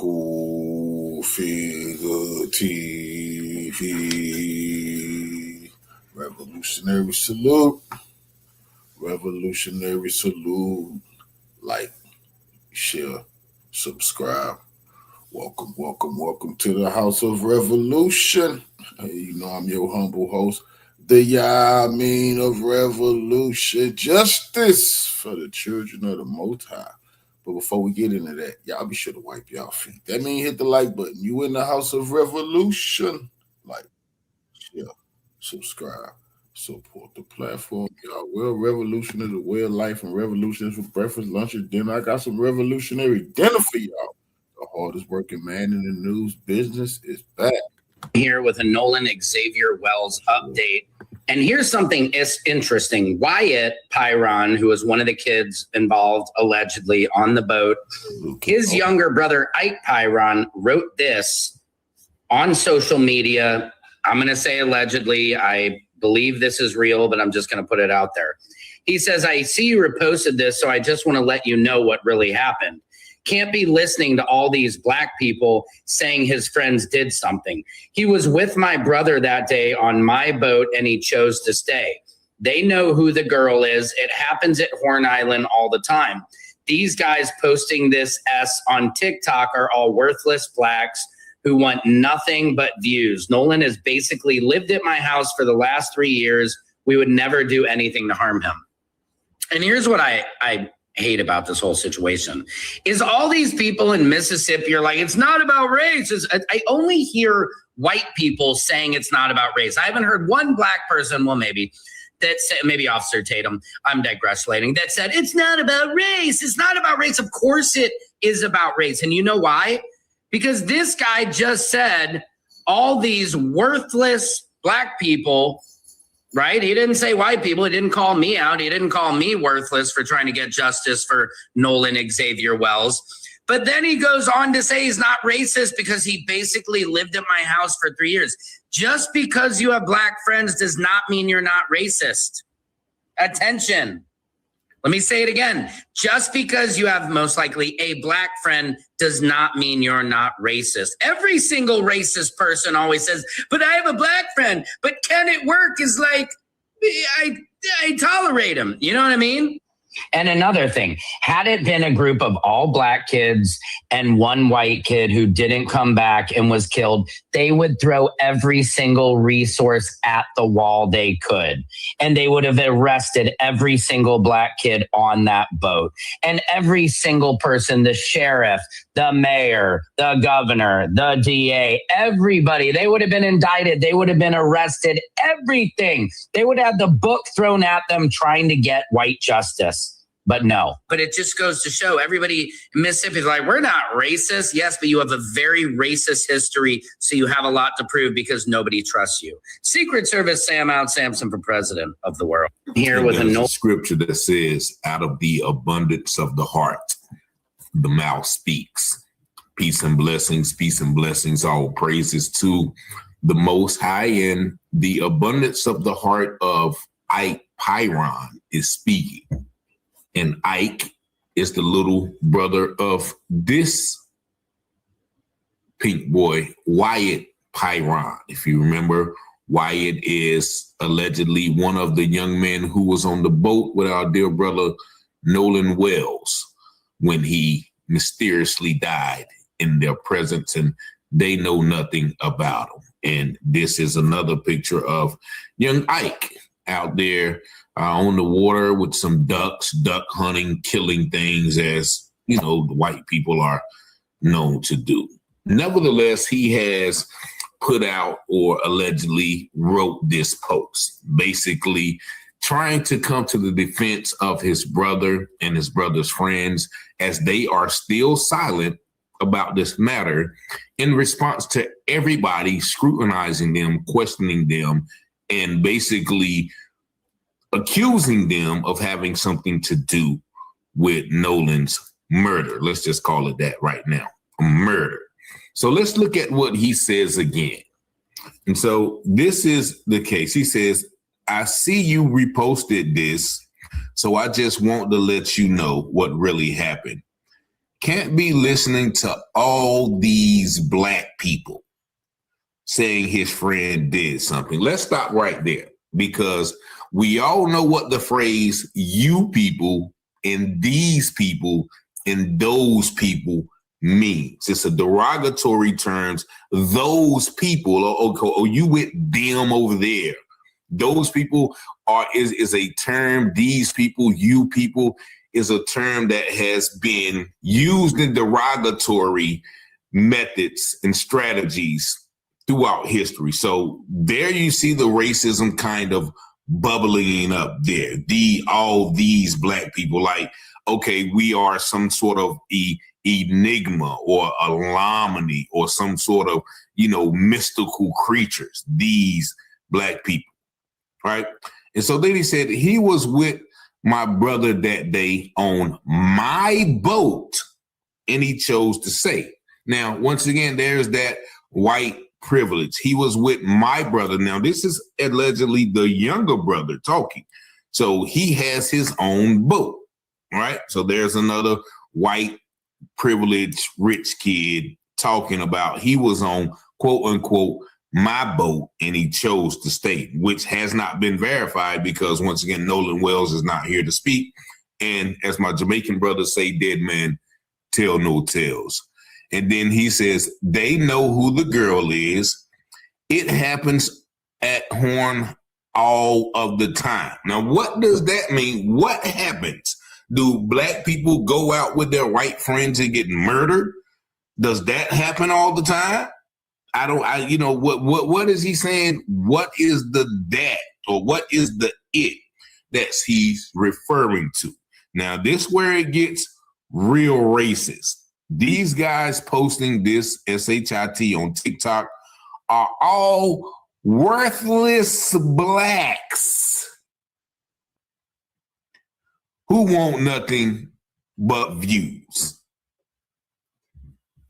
Cool Figure TV. Revolutionary salute. Revolutionary salute. Like, share, subscribe. Welcome to the House of Revolution. You know I'm your humble host, the Yamin of Revolution. Justice for the children of the Most High. But before we get into that, y'all be sure to wipe y'all feet. That means hit the like button. You in the House of Revolution. Like, share, subscribe, support the platform. Y'all, well, revolution is a way of life, and revolution is for breakfast, lunch, and dinner. I got some revolutionary dinner for y'all. The hardest working man in the news business is back. Here with a Nolan Xavier Wells update. And here's something interesting. Wyatt Pyron, who was one of the kids involved allegedly on the boat, his younger brother Ike Pyron wrote this on social media. I'm going to say allegedly. I believe this is real, but I'm just going to put it out there. He says, I see you reposted this, so I just want to let you know what really happened. Can't be listening to all these black people saying his friends did something. He was with my brother that day on my boat, and he chose to stay. They know who the girl is. It happens at Horn Island all the time. These guys posting this S on TikTok are all worthless blacks who want nothing but views. Nolan has basically lived at my house for the last 3 years. We would never do anything to harm him. And here's what I hate about this whole situation is all these people in Mississippi are like, it's not about race. I only hear white people saying it's not about race. I haven't heard one black person, well, maybe Officer Tatum, I'm digressing, that said, it's not about race. It's not about race. Of course it is about race. And you know why? Because this guy just said all these worthless black people, right? He didn't say white people. He didn't call me out. He didn't call me worthless for trying to get justice for Nolan Xavier Wells. But then he goes on to say he's not racist because he basically lived at my house for 3 years. Just because you have black friends does not mean you're not racist. Attention. Let me say it again. Just because you have most likely a black friend does not mean you're not racist. Every single racist person always says, but I have a black friend. But can it work? Is like, I tolerate him. You know what I mean? And another thing, had it been a group of all black kids and one white kid who didn't come back and was killed, they would throw every single resource at the wall they could. And they would have arrested every single black kid on that boat. And every single person, the sheriff, the mayor, the governor, the DA, everybody, they would have been indicted. They would have been arrested, everything. They would have the book thrown at them trying to get white justice. But no. But it just goes to show everybody in Mississippi is like, we're not racist. Yes, but you have a very racist history. So you have a lot to prove because nobody trusts you. Secret Service Sam Out Sampson for president of the world. Here with a scripture that says, out of the abundance of the heart, the mouth speaks. Peace and blessings, all praises to the Most High. And the abundance of the heart of Ike Pyron is speaking. And Ike is the little brother of this pink boy, Wyatt Pyron. If you remember, Wyatt is allegedly one of the young men who was on the boat with our dear brother Nolan Wells when he mysteriously died in their presence, and they know nothing about him. And this is another picture of young Ike out there on the water with some ducks, duck hunting, killing things, as you know, the white people are known to do. Nevertheless, he has put out or allegedly wrote this post, basically trying to come to the defense of his brother and his brother's friends, as they are still silent about this matter in response to everybody scrutinizing them, questioning them, and basically accusing them of having something to do with Nolan's murder. Let's just call it that right now, a murder. So let's look at what he says again. And so this is the case. He says, I see you reposted this, so I just want to let you know what really happened. can't be listening to all these black people saying his friend did something. Let's stop right there, because we all know what the phrase "you people" and "these people" and "those people" means. It's a derogatory terms. Those people, or you with them over there. Those people is a term. These people, you people, is a term that has been used in derogatory methods and strategies throughout history. So there you see the racism kind of bubbling up there. All these black people, like, okay, we are some sort of enigma or anomaly or some sort of, mystical creatures, these black people, right? And so then he said he was with my brother that day on my boat, and he chose to say. Now, once again, there's that white privilege. He was with my brother. Now, this is allegedly the younger brother talking. So he has his own boat, right? So there's another white privileged rich kid talking about he was on quote unquote my boat and he chose to stay, which has not been verified because once again, Nolan Wells is not here to speak. And as my Jamaican brothers say, dead man tell no tales. And then he says, they know who the girl is. It happens at Horn all of the time. Now, what does that mean? What happens? Do black people go out with their white friends and get murdered? Does that happen all the time? What is he saying? What is the that, or what is the it that he's referring to? Now, this where it gets real racist. These guys posting this SHIT on TikTok are all worthless blacks who want nothing but views.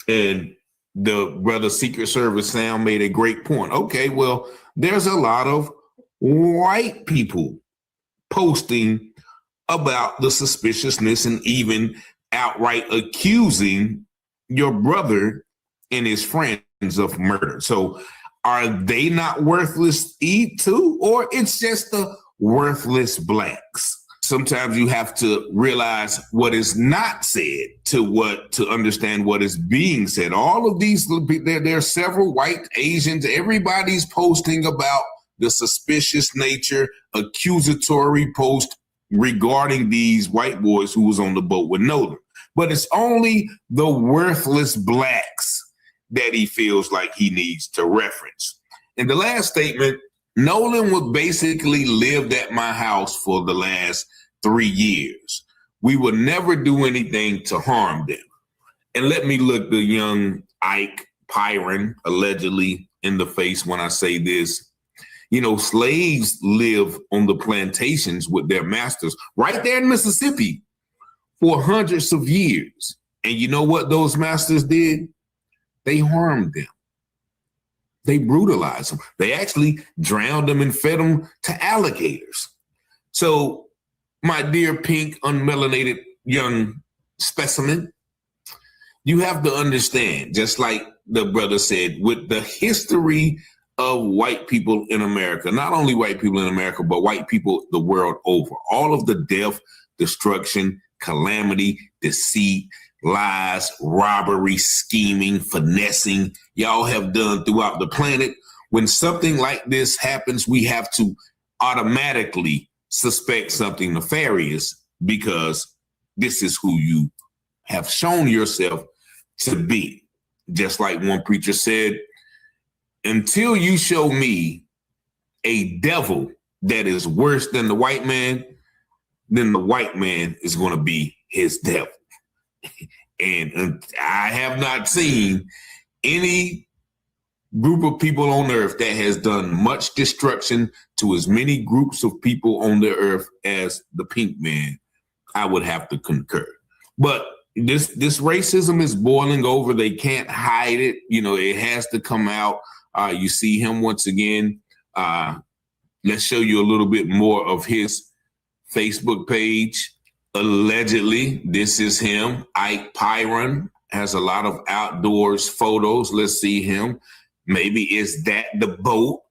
And the brother Secret Service Sam made a great point. Okay, well, there's a lot of white people posting about the suspiciousness and even outright accusing your brother and his friends of murder. So are they not worthless too? Or it's just the worthless blacks? Sometimes you have to realize what is not said to understand what is being said. All of these, there are several white Asians. Everybody's posting about the suspicious nature, accusatory post regarding these white boys who was on the boat with Nolan. But it's only the worthless blacks that he feels like he needs to reference. In the last statement, Nolan would basically lived at my house for the last 3 years. We would never do anything to harm them. And let me look the young Ike Pyron allegedly in the face when I say this. Slaves live on the plantations with their masters right there in Mississippi for hundreds of years. And you know what those masters did? They harmed them. They brutalized them. They actually drowned them and fed them to alligators. So, my dear pink, unmelanated young specimen, you have to understand, just like the brother said, with the history of white people in America, not only white people in America, but white people the world over, all of the death, destruction, calamity, deceit, lies, robbery, scheming, finessing y'all have done throughout the planet. When something like this happens, we have to automatically suspect something nefarious because this is who you have shown yourself to be. Just like one preacher said, until you show me a devil that is worse than the white man, then the white man is going to be his devil. And I have not seen any group of people on earth that has done much destruction to as many groups of people on the earth as the pink man. I would have to concur. But this racism is boiling over. They can't hide it. It has to come out. You see him once again. Let's show you a little bit more of his Facebook page. Allegedly, this is him. Ike Pyron has a lot of outdoors photos. Let's see him. Maybe is that the boat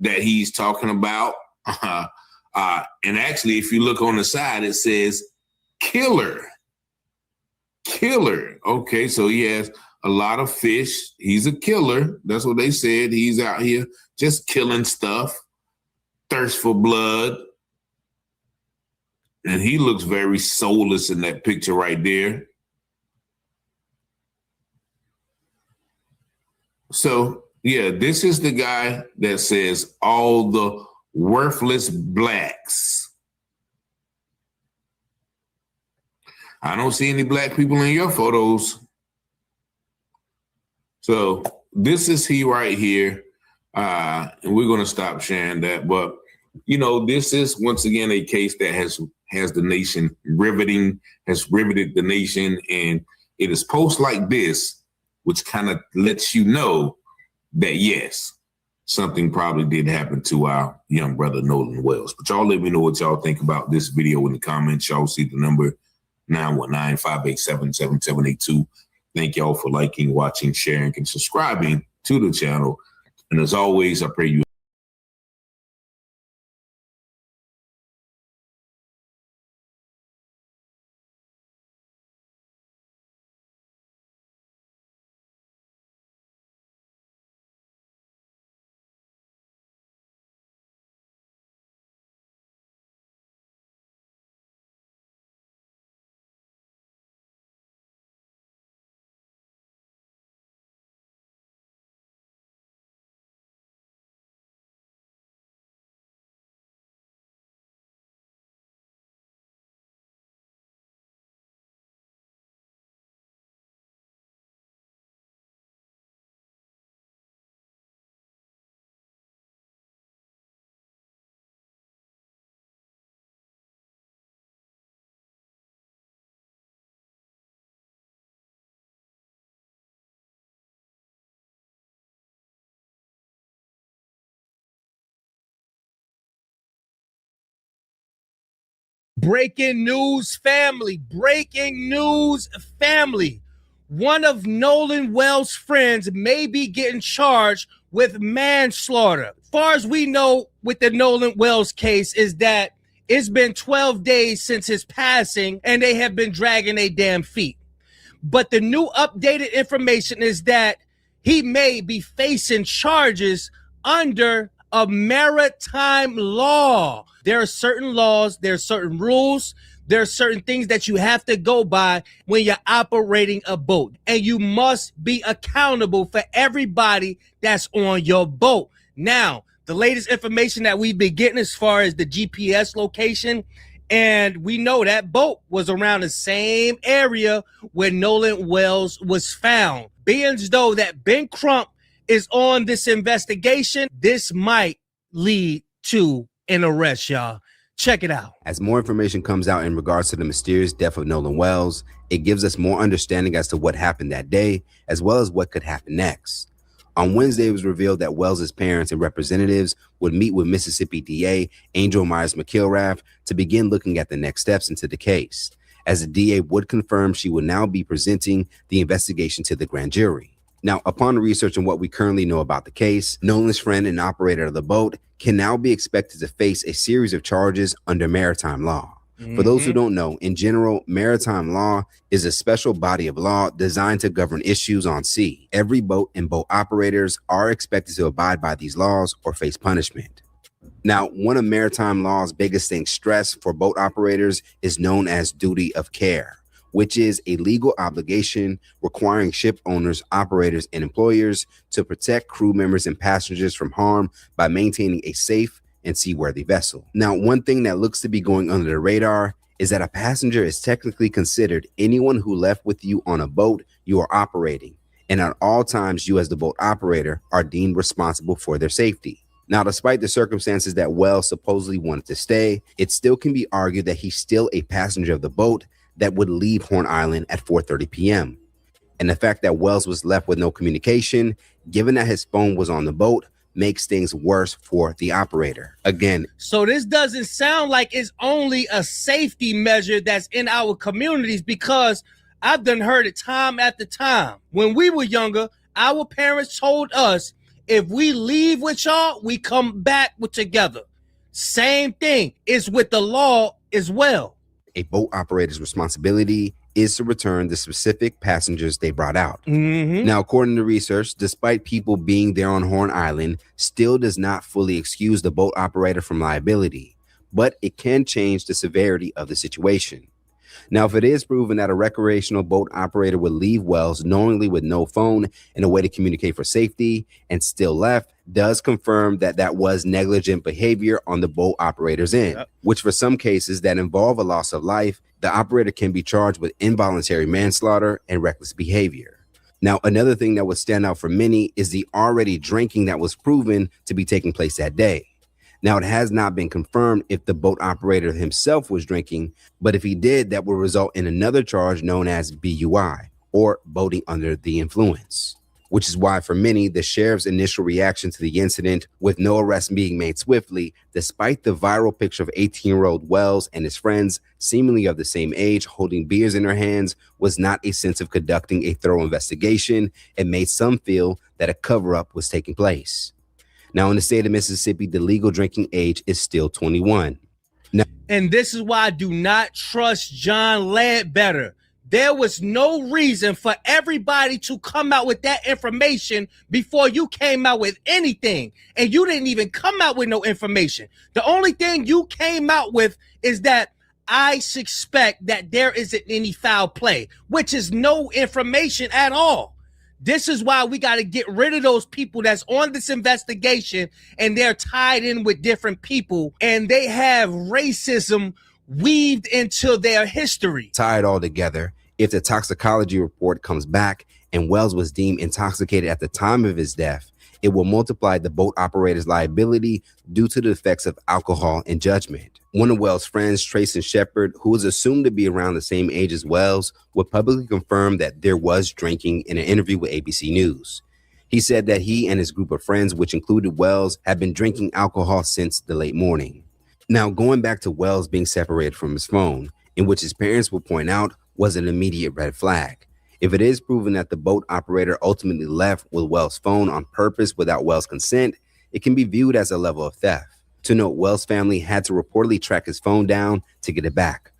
that he's talking about? And actually, if you look on the side, it says killer. Killer. Okay, so he has a lot of fish. He's a killer. That's what they said. He's out here just killing stuff. Thirst for blood. And he looks very soulless in that picture right there. So, yeah, this is the guy that says all the worthless blacks. I don't see any black people in your photos. So this is he right here. And we're going to stop sharing that. But, you know, this is, once again, a case that has the nation has riveted the nation. And it is posts like this, which kind of lets you know that, yes, something probably did happen to our young brother, Nolan Wells. But y'all let me know what y'all think about this video in the comments. Y'all see the number 919-587-7782. Thank y'all for liking, watching, sharing, and subscribing to the channel. And as always, I pray you Breaking news, family. Breaking news, family. One of Nolan Wells' friends may be getting charged with manslaughter. As far as we know with the Nolan Wells case is that it's been 12 days since his passing and they have been dragging their damn feet. But the new updated information is that he may be facing charges under a maritime law. There are certain laws, there are certain rules, there are certain things that you have to go by when you're operating a boat. And you must be accountable for everybody that's on your boat. Now, the latest information that we've been getting as far as the GPS location, and we know that boat was around the same area where Nolan Wells was found. Being as though that Ben Crump is on this investigation, this might lead to an arrest, y'all. Check it out. As more information comes out in regards to the mysterious death of Nolan Wells, it gives us more understanding as to what happened that day, as well as what could happen next. On Wednesday, it was revealed that Wells' parents and representatives would meet with Mississippi DA Angel Myers McIlrath to begin looking at the next steps into the case, as the DA would confirm she would now be presenting the investigation to the grand jury. Now, upon researching what we currently know about the case, Nolan's friend and operator of the boat can now be expected to face a series of charges under maritime law. For those who don't know, in general, maritime law is a special body of law designed to govern issues on sea. Every boat and boat operators are expected to abide by these laws or face punishment. Now, one of maritime law's biggest things stressed for boat operators is known as duty of care, which is a legal obligation requiring ship owners, operators, and employers to protect crew members and passengers from harm by maintaining a safe and seaworthy vessel. Now, one thing that looks to be going under the radar is that a passenger is technically considered anyone who left with you on a boat you are operating, and at all times you as the boat operator are deemed responsible for their safety. Now, despite the circumstances that Wells supposedly wanted to stay, it still can be argued that he's still a passenger of the boat that would leave Horn Island at 4:30 p.m. And the fact that Wells was left with no communication, given that his phone was on the boat, makes things worse for the operator. Again, So this doesn't sound like it's only a safety measure that's in our communities, because I've done heard it time after time. When we were younger, our parents told us, if we leave with y'all, we come back with together. Same thing is with the law as well. a boat operator's responsibility is to return the specific passengers they brought out. Mm-hmm. Now, according to research, despite people being there on Horn Island, still does not fully excuse the boat operator from liability, but it can change the severity of the situation. Now, if it is proven that a recreational boat operator would leave Wells knowingly with no phone and a way to communicate for safety and still left, does confirm that that was negligent behavior on the boat operator's end, which for some cases that involve a loss of life, the operator can be charged with involuntary manslaughter and reckless behavior. Now, another thing that would stand out for many is the already drinking that was proven to be taking place that day. Now, it has not been confirmed if the boat operator himself was drinking, but if he did, that would result in another charge known as BUI, or boating under the influence, which is why for many, the sheriff's initial reaction to the incident, with no arrest being made swiftly, despite the viral picture of 18-year-old Wells and his friends, seemingly of the same age, holding beers in their hands, was not a sense of conducting a thorough investigation. It made some feel that a cover-up was taking place. Now, in the state of Mississippi, the legal drinking age is still 21. And this is why I do not trust John Ledbetter. There was no reason for everybody to come out with that information before you came out with anything. And you didn't even come out with no information. The only thing you came out with is that I suspect that there isn't any foul play, which is no information at all. This is why we got to get rid of those people that's on this investigation and they're tied in with different people and they have racism weaved into their history. Tie it all together. If the toxicology report comes back and Wells was deemed intoxicated at the time of his death, it will multiply the boat operator's liability due to the effects of alcohol and judgment. One of Wells' friends, Trayson Shepard, who is assumed to be around the same age as Wells, would publicly confirm that there was drinking in an interview with ABC News. He said that he and his group of friends, which included Wells, had been drinking alcohol since the late morning. Now, going back to Wells being separated from his phone, in which his parents would point out was an immediate red flag. If it is proven that the boat operator ultimately left with Wells' phone on purpose without Wells' consent, it can be viewed as a level of theft. To note, Wells' family had to reportedly track his phone down to get it back.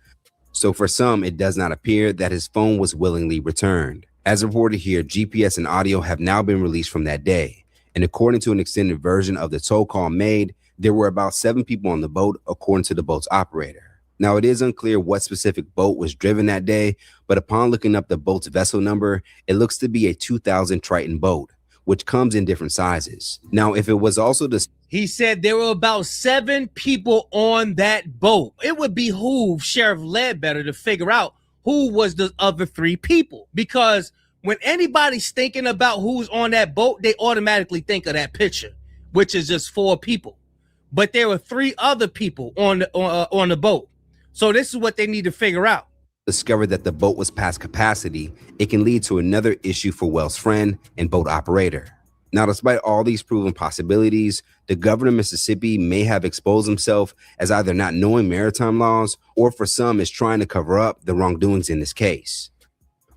So for some, it does not appear that his phone was willingly returned. As reported here, GPS and audio have now been released from that day. And according to an extended version of the toll call made, there were about 7 people on the boat, according to the boat's operator. Now, it is unclear what specific boat was driven that day, but upon looking up the boat's vessel number, it looks to be a 2000 Triton boat, which comes in different sizes. Now, if it was also the... He said there were about 7 people on that boat. It would behoove Sheriff Ledbetter to figure out who was the other 3 people, because when anybody's thinking about who's on that boat, they automatically think of that picture, which is just 4 people. But there were 3 other people on the boat. So this is what they need to figure out. Discovered that the boat was past capacity, it can lead to another issue for Wells' friend and boat operator. Now, despite all these proven possibilities, the governor of Mississippi may have exposed himself as either not knowing maritime laws or for some is trying to cover up the wrongdoings in this case.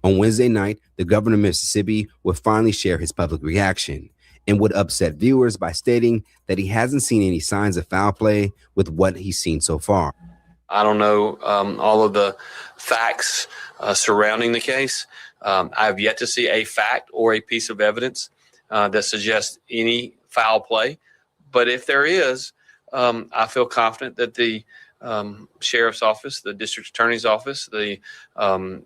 On Wednesday night, the governor of Mississippi would finally share his public reaction and would upset viewers by stating that he hasn't seen any signs of foul play with what he's seen so far. I don't know all of the facts surrounding the case. I have yet to see a fact or a piece of evidence that suggests any foul play. But if there is, I feel confident that the sheriff's office, the district attorney's office, the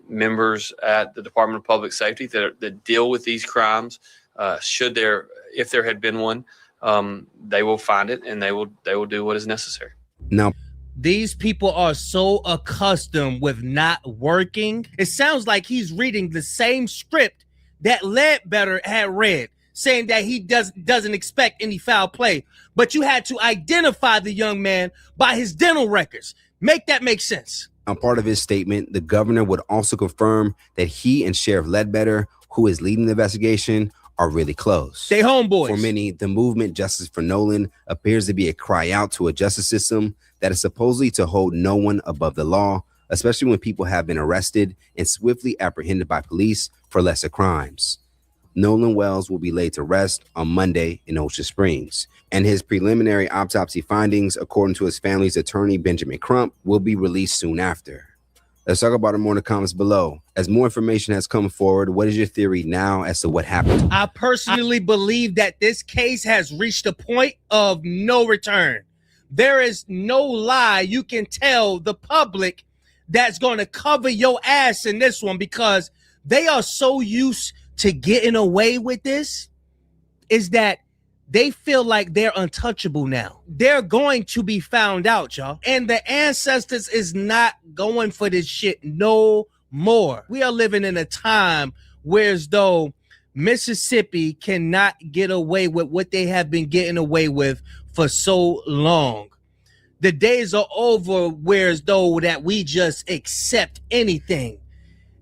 members at the Department of Public Safety that deal with these crimes, if there had been one, they will find it and they will do what is necessary. Now, these people are so accustomed with not working. It sounds like he's reading the same script that Ledbetter had read, saying that he doesn't expect any foul play. But you had to identify the young man by his dental records. Make that make sense. On part of his statement, the governor would also confirm that he and Sheriff Ledbetter, who is leading the investigation, are really close. They homeboys. For many, the movement Justice for Nolan appears to be a cry out to a justice system that is supposedly to hold no one above the law, especially when people have been arrested and swiftly apprehended by police for lesser crimes. Nolan Wells will be laid to rest on Monday in Ocean Springs, and his preliminary autopsy findings, according to his family's attorney, Benjamin Crump, will be released soon after. Let's talk about it more in the comments below. As more information has come forward, what is your theory now as to what happened? I personally believe that this case has reached a point of no return. There is no lie you can tell the public that's going to cover your ass in this one, because they are so used to getting away with this, is that they feel like they're untouchable now. They're going to be found out, y'all. And the ancestors is not going for this shit no more. We are living in a time where as though Mississippi cannot get away with what they have been getting away with for so long. The days are over where as though that we just accept anything.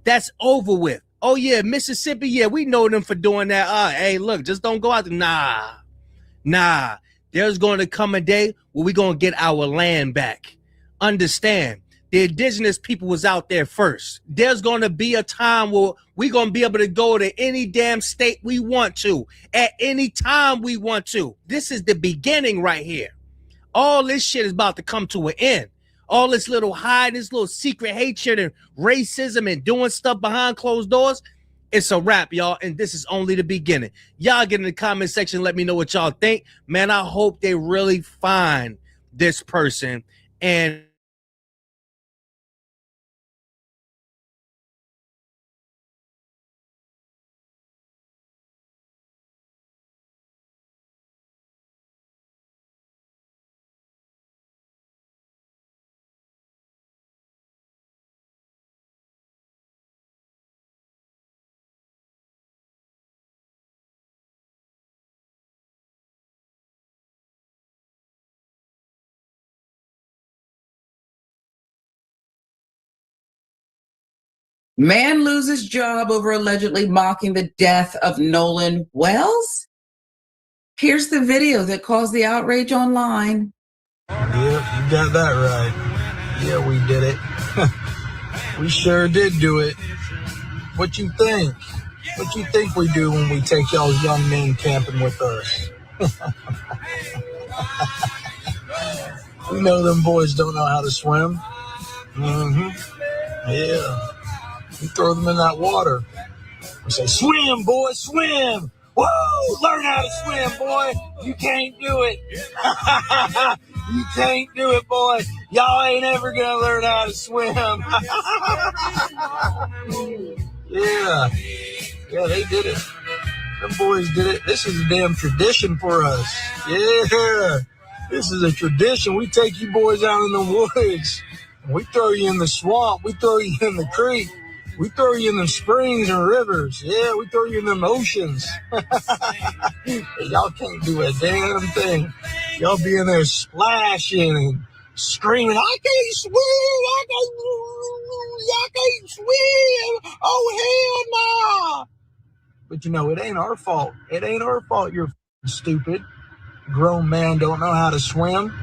That's over with. Oh yeah, Mississippi, yeah, we know them for doing that. Hey, look, just don't go out there. Nah. There's going to come a day where we're going to get our land back. Understand, the indigenous people was out there first. There's going to be a time where we're going to be able to go to any damn state we want to, at any time we want to. This is the beginning right here. All this shit is about to come to an end. All this little this little secret hatred and racism and doing stuff behind closed doors, it's a wrap, y'all, and this is only the beginning. Y'all get in the comment section, let me know what y'all think. Man, I hope they really find this person and Man loses job over allegedly mocking the death of Nolan Wells. Here's the video that caused the outrage online. Yeah, you got that right. Yeah, we did it. We sure did do it. What you think? What you think we do when we take y'all young men camping with us? We know them boys don't know how to swim. Yeah. We throw them in that water. We say, swim, boy, swim. Whoa, learn how to swim, boy. You can't do it. You can't do it, boy. Y'all ain't ever going to learn how to swim. Yeah. Yeah, they did it. Them boys did it. This is a damn tradition for us. Yeah. This is a tradition. We take you boys out in the woods. We throw you in the swamp. We throw you in the creek. We throw you in the springs and rivers. Yeah, we throw you in them oceans. Y'all can't do a damn thing. Y'all be in there splashing and screaming, I can't swim. I can't swim. Oh, hell no. But you know, it ain't our fault. It ain't our fault you're stupid. Grown man don't know how to swim.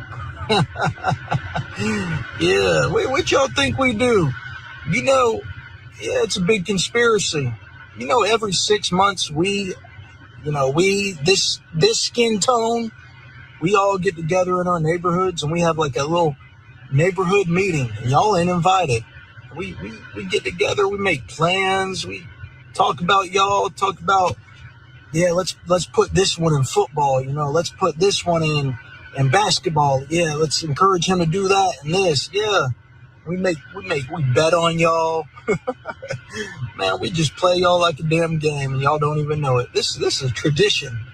Yeah, what y'all think we do? You know, yeah, it's a big conspiracy. You know, every 6 months this skin tone, we all get together in our neighborhoods and we have like a little neighborhood meeting. And y'all ain't invited. We get together, we make plans, we talk about y'all, talk about, yeah, let's put this one in football, you know, let's put this one in basketball. Yeah, let's encourage him to do that and this. Yeah. We bet on y'all. Man, we just play y'all like a damn game and y'all don't even know it. This is a tradition.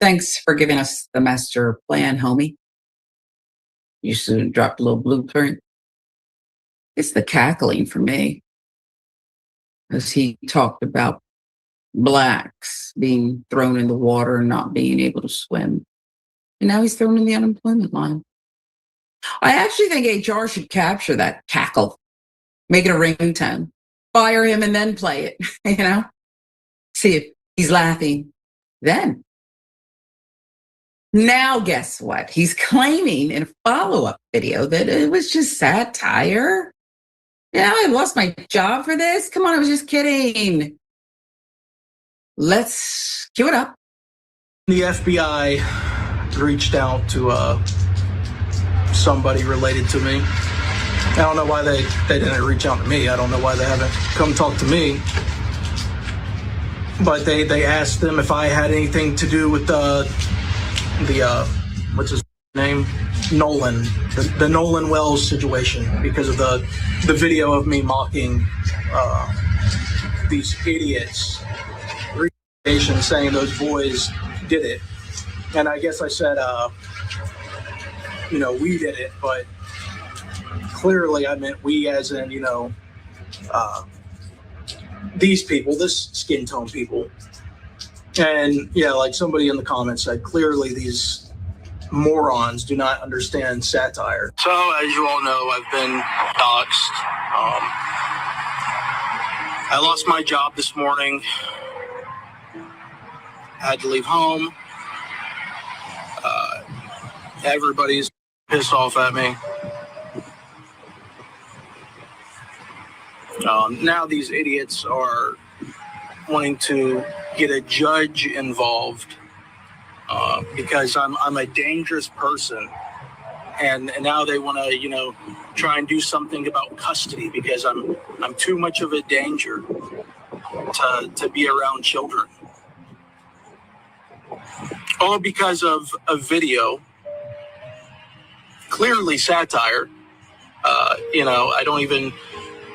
Thanks for giving us the master plan, homie. You soon dropped a little blueprint. It's the cackling for me. As he talked about blacks being thrown in the water and not being able to swim. And now he's thrown in the unemployment line. I actually think HR should capture that cackle, make it a ringtone, fire him and then play it, you know? See He's laughing then. Now, guess what? He's claiming in a follow-up video that it was just satire. Yeah, I lost my job for this. Come on, I was just kidding. Let's cue it up. The FBI reached out to somebody related to me. I don't know why they didn't reach out to me. I don't know why they haven't come talk to me. But they asked them if I had anything to do with the what's his name? Nolan. The Nolan Wells situation because of the video of me mocking these idiots. Saying those boys did it. And I guess I said, we did it, but clearly I meant we as in, these people, this skin tone people. And yeah, like somebody in the comments said, clearly these morons do not understand satire. So as you all know, I've been doxxed. I lost my job this morning. I had to leave home. Everybody's pissed off at me. Now these idiots are wanting to get a judge involved because I'm a dangerous person, and now they want to try and do something about custody because I'm too much of a danger to be around children. All because of a video, clearly satire. I don't even,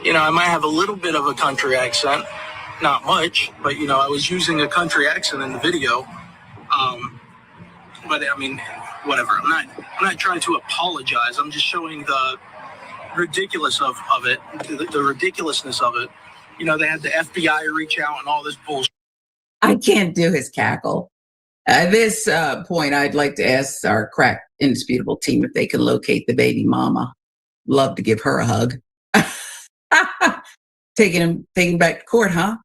I might have a little bit of a country accent, not much, but I was using a country accent in the video. But I mean, whatever. I'm not trying to apologize. I'm just showing the ridiculous of it, the ridiculousness of it. They had the FBI reach out and all this bullshit. I can't do his cackle. At this point, I'd like to ask our crack indisputable team if they can locate the baby mama. Love to give her a hug. Taking him back to court, huh?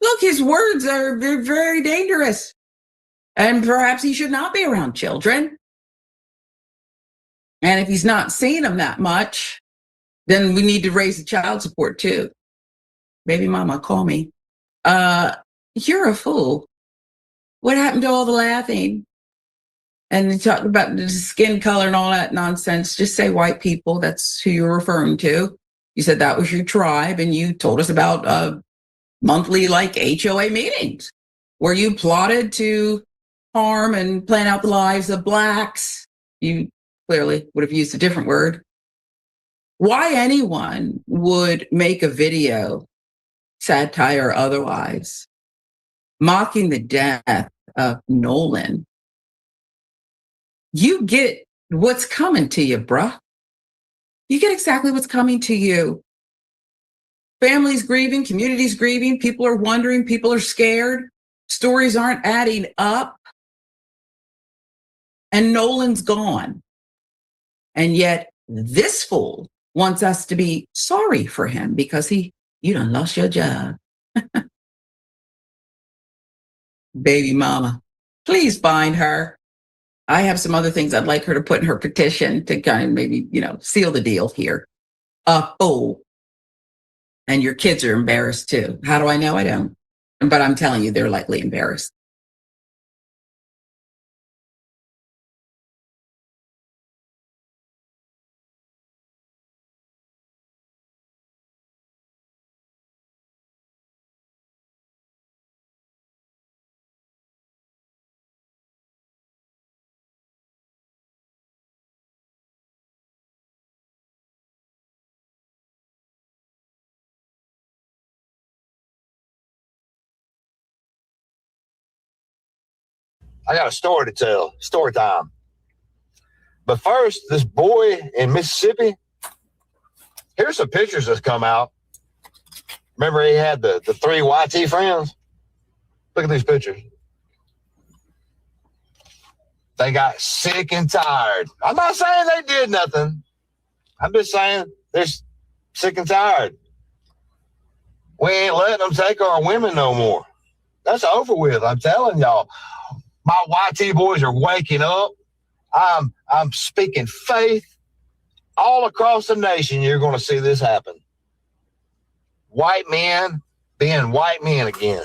Look, his words are very dangerous. And perhaps he should not be around children. And if he's not seeing them that much, then we need to raise the child support too. Baby mama, call me. You're a fool. What happened to all the laughing? And you talk about the skin color and all that nonsense. Just say white people. That's who you're referring to. You said that was your tribe, and you told us about monthly HOA meetings where you plotted to harm and plan out the lives of blacks. You clearly would have used a different word. Why anyone would make a video, satire or otherwise, mocking the death of Nolan, you get what's coming to you, bruh. You get exactly what's coming to you. Families grieving, communities grieving, people are wondering, people are scared, stories aren't adding up, and Nolan's gone. And yet this fool wants us to be sorry for him because you done lost your job. Baby mama, please find her. I have some other things I'd like her to put in her petition to kind of maybe, seal the deal here. Oh, and your kids are embarrassed too. How do I know? I don't. But I'm telling you, they're likely embarrassed. I got a story to tell. Story time. But first, this boy in Mississippi, here's some pictures that's come out. Remember he had the 3 YT friends? Look at these pictures. They got sick and tired. I'm not saying they did nothing. I'm just saying they're sick and tired. We ain't letting them take our women no more. That's over with. I'm telling y'all. My YT boys are waking up. I'm speaking faith. All across the nation, you're going to see this happen. White men being white men again.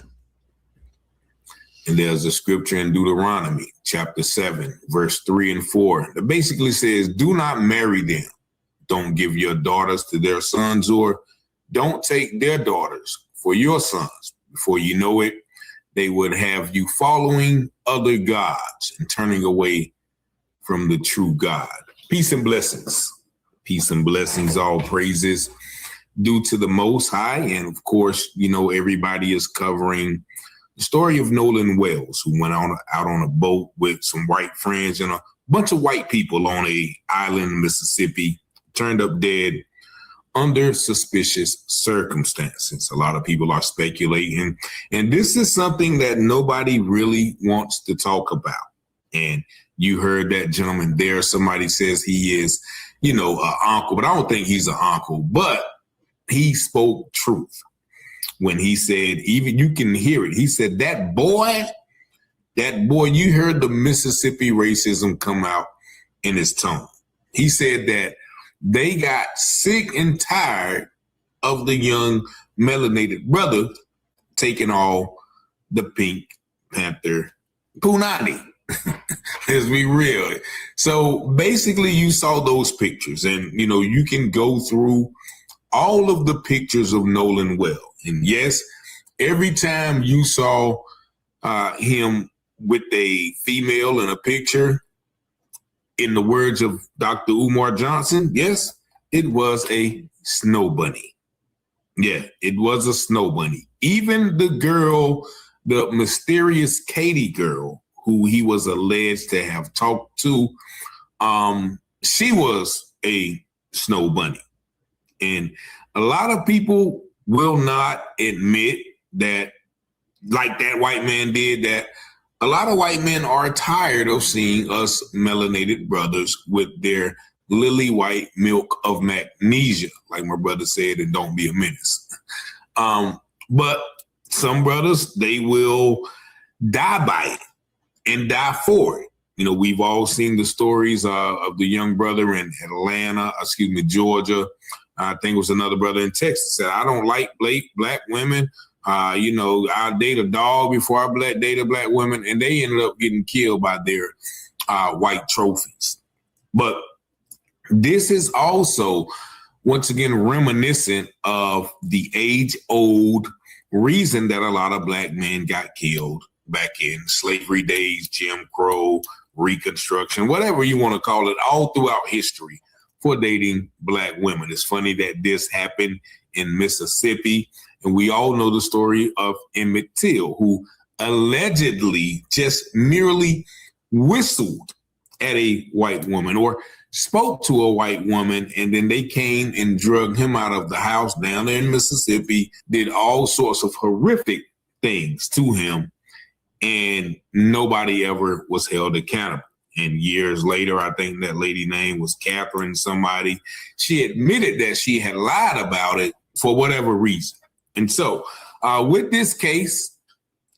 And there's a scripture in Deuteronomy chapter 7, verse 3 and 4 that basically says, do not marry them. Don't give your daughters to their sons, or don't take their daughters for your sons. Before you know it, they would have you following other gods and turning away from the true God. Peace and blessings. Peace and blessings, all praises due to the Most High. And of course, you know, everybody is covering the story of Nolan Wells, who went out on a boat with some white friends and a bunch of white people on a island in Mississippi, turned up dead under suspicious circumstances. A lot of people are speculating, and this is something that nobody really wants to talk about. And you heard that gentleman there. Somebody says he is, you know, an uncle, but I don't think he's an uncle, but he spoke truth when he said, even you can hear it. He said, that boy, you heard the Mississippi racism come out in his tone. He said that they got sick and tired of the young melanated brother taking all the Pink Panther punani. Let's be real. So basically you saw those pictures, and, you know, you can go through all of the pictures of Nolan Wells. And yes, every time you saw him with a female in a picture, in the words of Dr. Umar Johnson, yes, it was a snow bunny. Yeah, it was a snow bunny. Even the girl, the mysterious Katie girl, who he was alleged to have talked to, she was a snow bunny. And a lot of people will not admit that, like that white man did, that a lot of white men are tired of seeing us melanated brothers with their lily white milk of magnesia, like my brother said, and don't be a menace. But some brothers, they will die by it and die for it. You know, we've all seen the stories of the young brother in Georgia. I think it was another brother in Texas said, I don't like black women. You know, I'll date a dog before I date a black woman. And they ended up getting killed by their white trophies. But this is also, once again, reminiscent of the age-old reason that a lot of black men got killed back in slavery days, Jim Crow, Reconstruction, whatever you want to call it, all throughout history for dating black women. It's funny that this happened in Mississippi. And we all know the story of Emmett Till, who allegedly just merely whistled at a white woman or spoke to a white woman, and then they came and drugged him out of the house down there in Mississippi, did all sorts of horrific things to him, and nobody ever was held accountable. And years later, I think that lady name was Catherine somebody, she admitted that she had lied about it for whatever reason. And so with this case,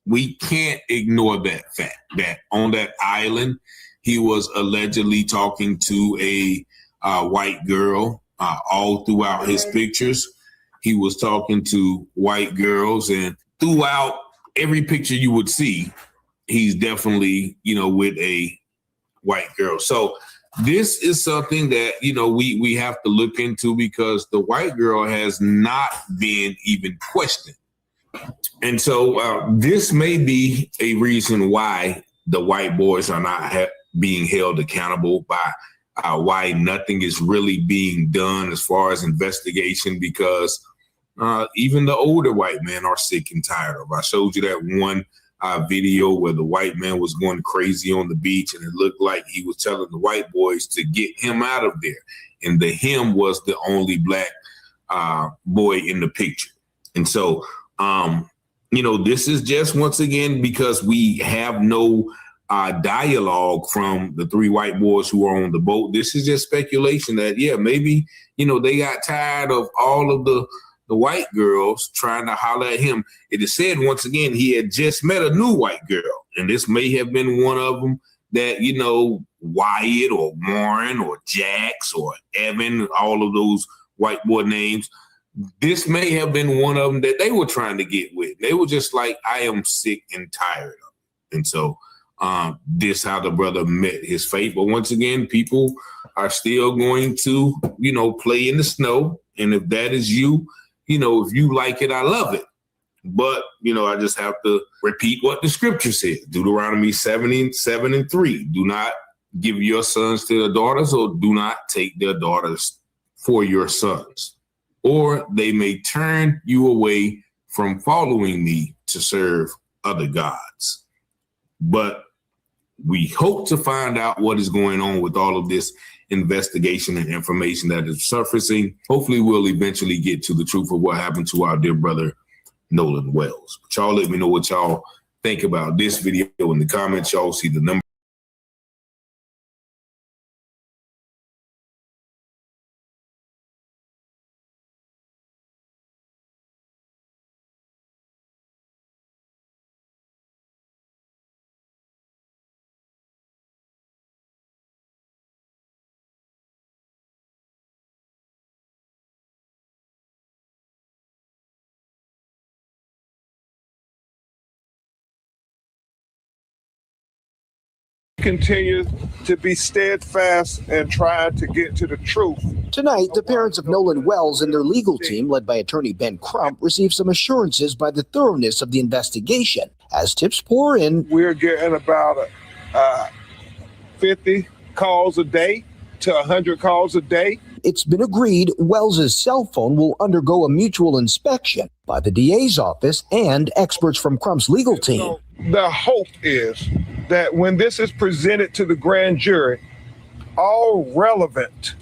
we can't ignore that fact that on that island, he was allegedly talking to a white girl all throughout his pictures. He was talking to white girls, and throughout every picture you would see, he's definitely, you know, with a white girl. So this is something that, you know, we have to look into, because the white girl has not been even questioned. And so this may be a reason why the white boys are not being held accountable, by why nothing is really being done as far as investigation, because even the older white men are sick and tired of. I showed you that one video where the white man was going crazy on the beach, and it looked like he was telling the white boys to get him out of there. And the him was the only black boy in the picture. And so, you know, this is just, once again, because we have no dialogue from the three white boys who are on the boat. This is just speculation that, yeah, maybe, you know, they got tired of all of the the white girls trying to holler at him. It is said once again he had just met a new white girl, and this may have been one of them that, you know, Wyatt or Warren or Jax or Evan, all of those white boy names. This may have been one of them that they were trying to get with. They were just like, I am sick and tired of it. And so this how the brother met his fate. But once again, people are still going to, you know, play in the snow. And if that is you, you know, if you like it, I love it. But, you know, I just have to repeat what the scripture says. Deuteronomy 7:7-3. Do not give your sons to their daughters, or do not take their daughters for your sons, or they may turn you away from following me to serve other gods. But we hope to find out what is going on with all of this investigation and information that is surfacing. Hopefully we'll eventually get to the truth of what happened to our dear brother, Nolan Wells. But y'all let me know what y'all think about this video in the comments. Y'all see the number. Continue to be steadfast and try to get to the truth. Tonight, the parents of Nolan Wells and their legal team, led by attorney Ben Crump, received some assurances by the thoroughness of the investigation. As tips pour in, we're getting about 50 calls a day to 100 calls a day. It's been agreed Wells's cell phone will undergo a mutual inspection by the DA's office and experts from Crump's legal team. So the hope is that when this is presented to the grand jury, all relevant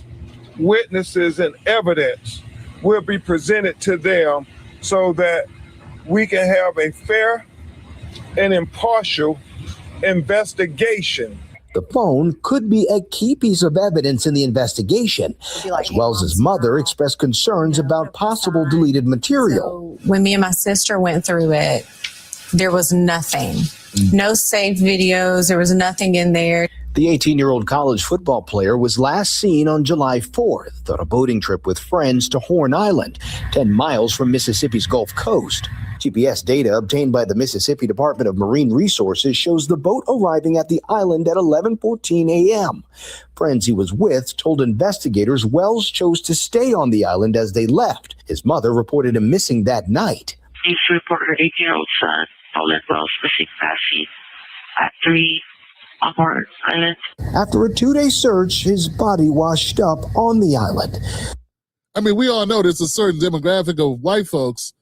witnesses and evidence will be presented to them so that we can have a fair and impartial investigation. The phone could be a key piece of evidence in the investigation, as Wells's mother expressed concerns about possible deleted material. So when me and my sister went through it, there was nothing. No saved videos. There was nothing in there. The 18-year-old college football player was last seen on July 4th on a boating trip with friends to Horn Island, 10 miles from Mississippi's Gulf Coast. GPS data obtained by the Mississippi Department of Marine Resources shows the boat arriving at the island at 11:14 a.m. Friends he was with told investigators Wells chose to stay on the island as they left. His mother reported him missing that night. Police report her 18-year-old son, Nolan Wells, missing last seen at 3 on Horn Island. After a 2-day search, his body washed up on the island. I mean, we all know there's a certain demographic of white folks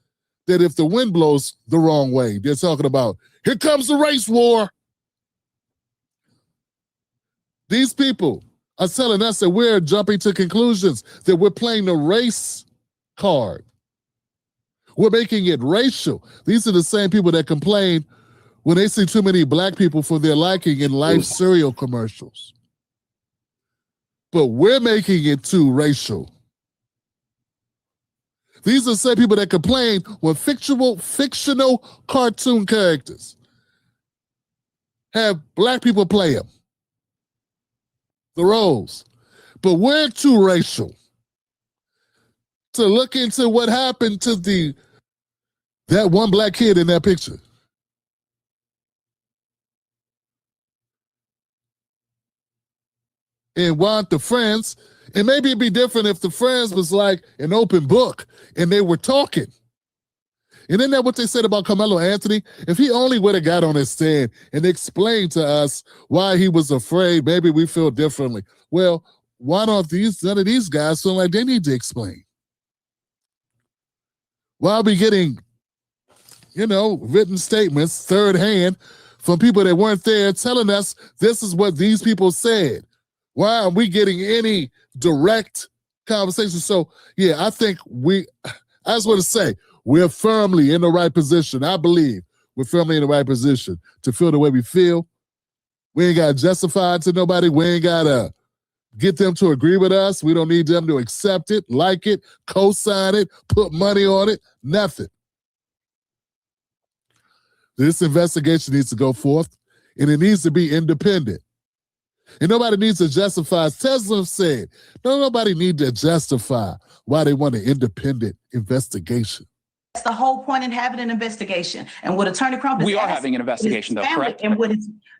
that if the wind blows the wrong way, they're talking about, here comes the race war. These people are telling us that we're jumping to conclusions, that we're playing the race card. We're making it racial. These are the same people that complain when they see too many black people for their liking in Life cereal commercials. But we're making it too racial. These are the same people that complain when fictional cartoon characters have black people play them, the roles. But we're too racial to look into what happened to that one black kid in that picture. And want the friends, and maybe it'd be different if the friends was like an open book and they were talking. And isn't that what they said about Carmelo Anthony? If he only would have got on his stand and explained to us why he was afraid, maybe we feel differently. Well, why don't none of these guys feel like they need to explain? Why are we getting, written statements, third hand, from people that weren't there telling us this is what these people said? Why aren't we getting any direct conversation? So, yeah, I think I just want to say, we're firmly in the right position. I believe we're firmly in the right position to feel the way we feel. We ain't got to justify it to nobody. We ain't got to get them to agree with us. We don't need them to accept it, like it, co-sign it, put money on it, nothing. This investigation needs to go forth, and it needs to be independent. And nobody needs to justify, as Tesla said, nobody needs to justify why they want an independent investigation. That's the whole point in having an investigation. And what Attorney Crump we are having an investigation, though, correct? And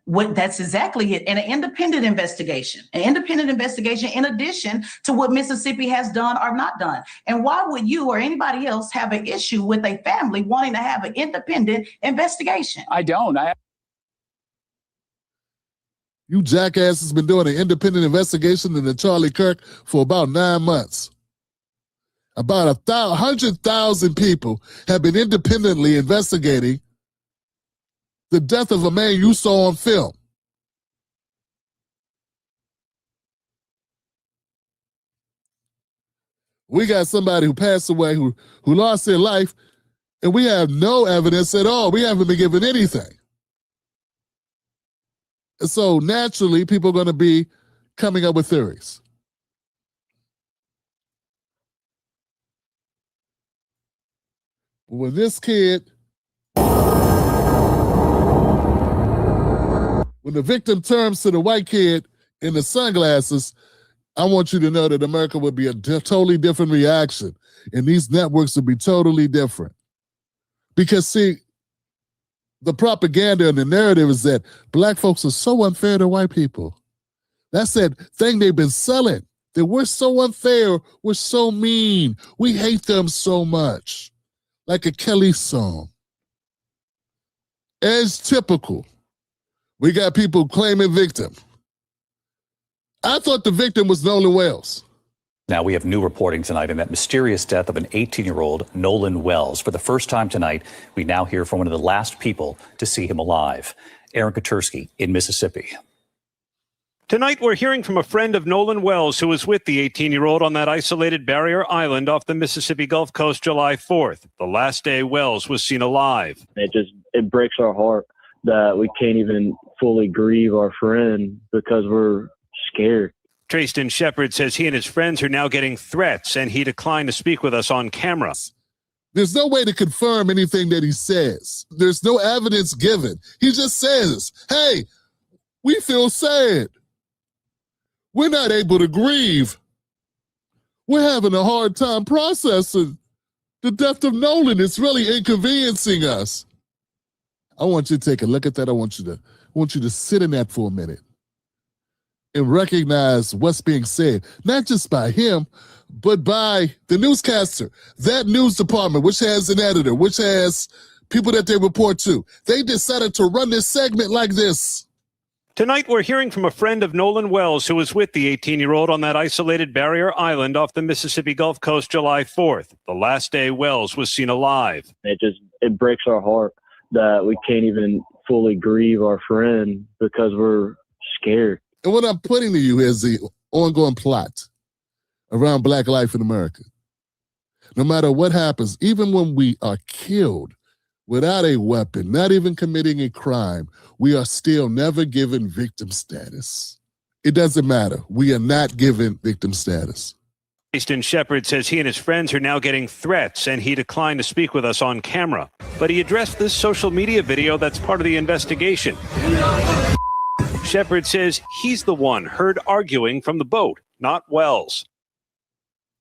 what that's exactly it. And an independent investigation in addition to what Mississippi has done or not done. And why would you or anybody else have an issue with a family wanting to have an independent investigation? I don't. You jackass has been doing an independent investigation into Charlie Kirk for about 9 months. About 100,000 people have been independently investigating the death of a man you saw on film. We got somebody who passed away, who lost their life, and we have no evidence at all. We haven't been given anything. And so naturally, people are going to be coming up with theories. When this kid, when the victim turns to the white kid in the sunglasses, I want you to know that America would be a totally different reaction, and these networks would be totally different. Because, see, the propaganda and the narrative is that black folks are so unfair to white people. That's that thing they've been selling, that we're so unfair, we're so mean, we hate them so much. Like a Kelly song. As typical, we got people claiming victim. I thought the victim was Nolan Wells. Now we have new reporting tonight in that mysterious death of an 18-year-old Nolan Wells. For the first time tonight, we now hear from one of the last people to see him alive. Aaron Katursky in Mississippi. Tonight, we're hearing from a friend of Nolan Wells who was with the 18-year-old on that isolated barrier island off the Mississippi Gulf Coast July 4th, the last day Wells was seen alive. It breaks our heart that we can't even fully grieve our friend because we're scared. Trayston Shepard says he and his friends are now getting threats, and he declined to speak with us on camera. There's no way to confirm anything that he says. There's no evidence given. He just says, hey, we feel sad. We're not able to grieve. We're having a hard time processing the death of Nolan. It's really inconveniencing us. I want you to take a look at that. I want you to sit in that for a minute and recognize what's being said, not just by him, but by the newscaster, that news department, which has an editor, which has people that they report to. They decided to run this segment like this. Tonight, we're hearing from a friend of Nolan Wells who was with the 18-year-old on that isolated barrier island off the Mississippi Gulf Coast July 4th, the last day Wells was seen alive. It breaks our heart that we can't even fully grieve our friend because we're scared. And what I'm putting to you is the ongoing plot around Black life in America. No matter what happens, even when we are killed without a weapon, not even committing a crime, we are still never given victim status. It doesn't matter. We are not given victim status. Trayston Shepard says he and his friends are now getting threats, and he declined to speak with us on camera. But he addressed this social media video that's part of the investigation. Shepard says he's the one heard arguing from the boat, not Wells.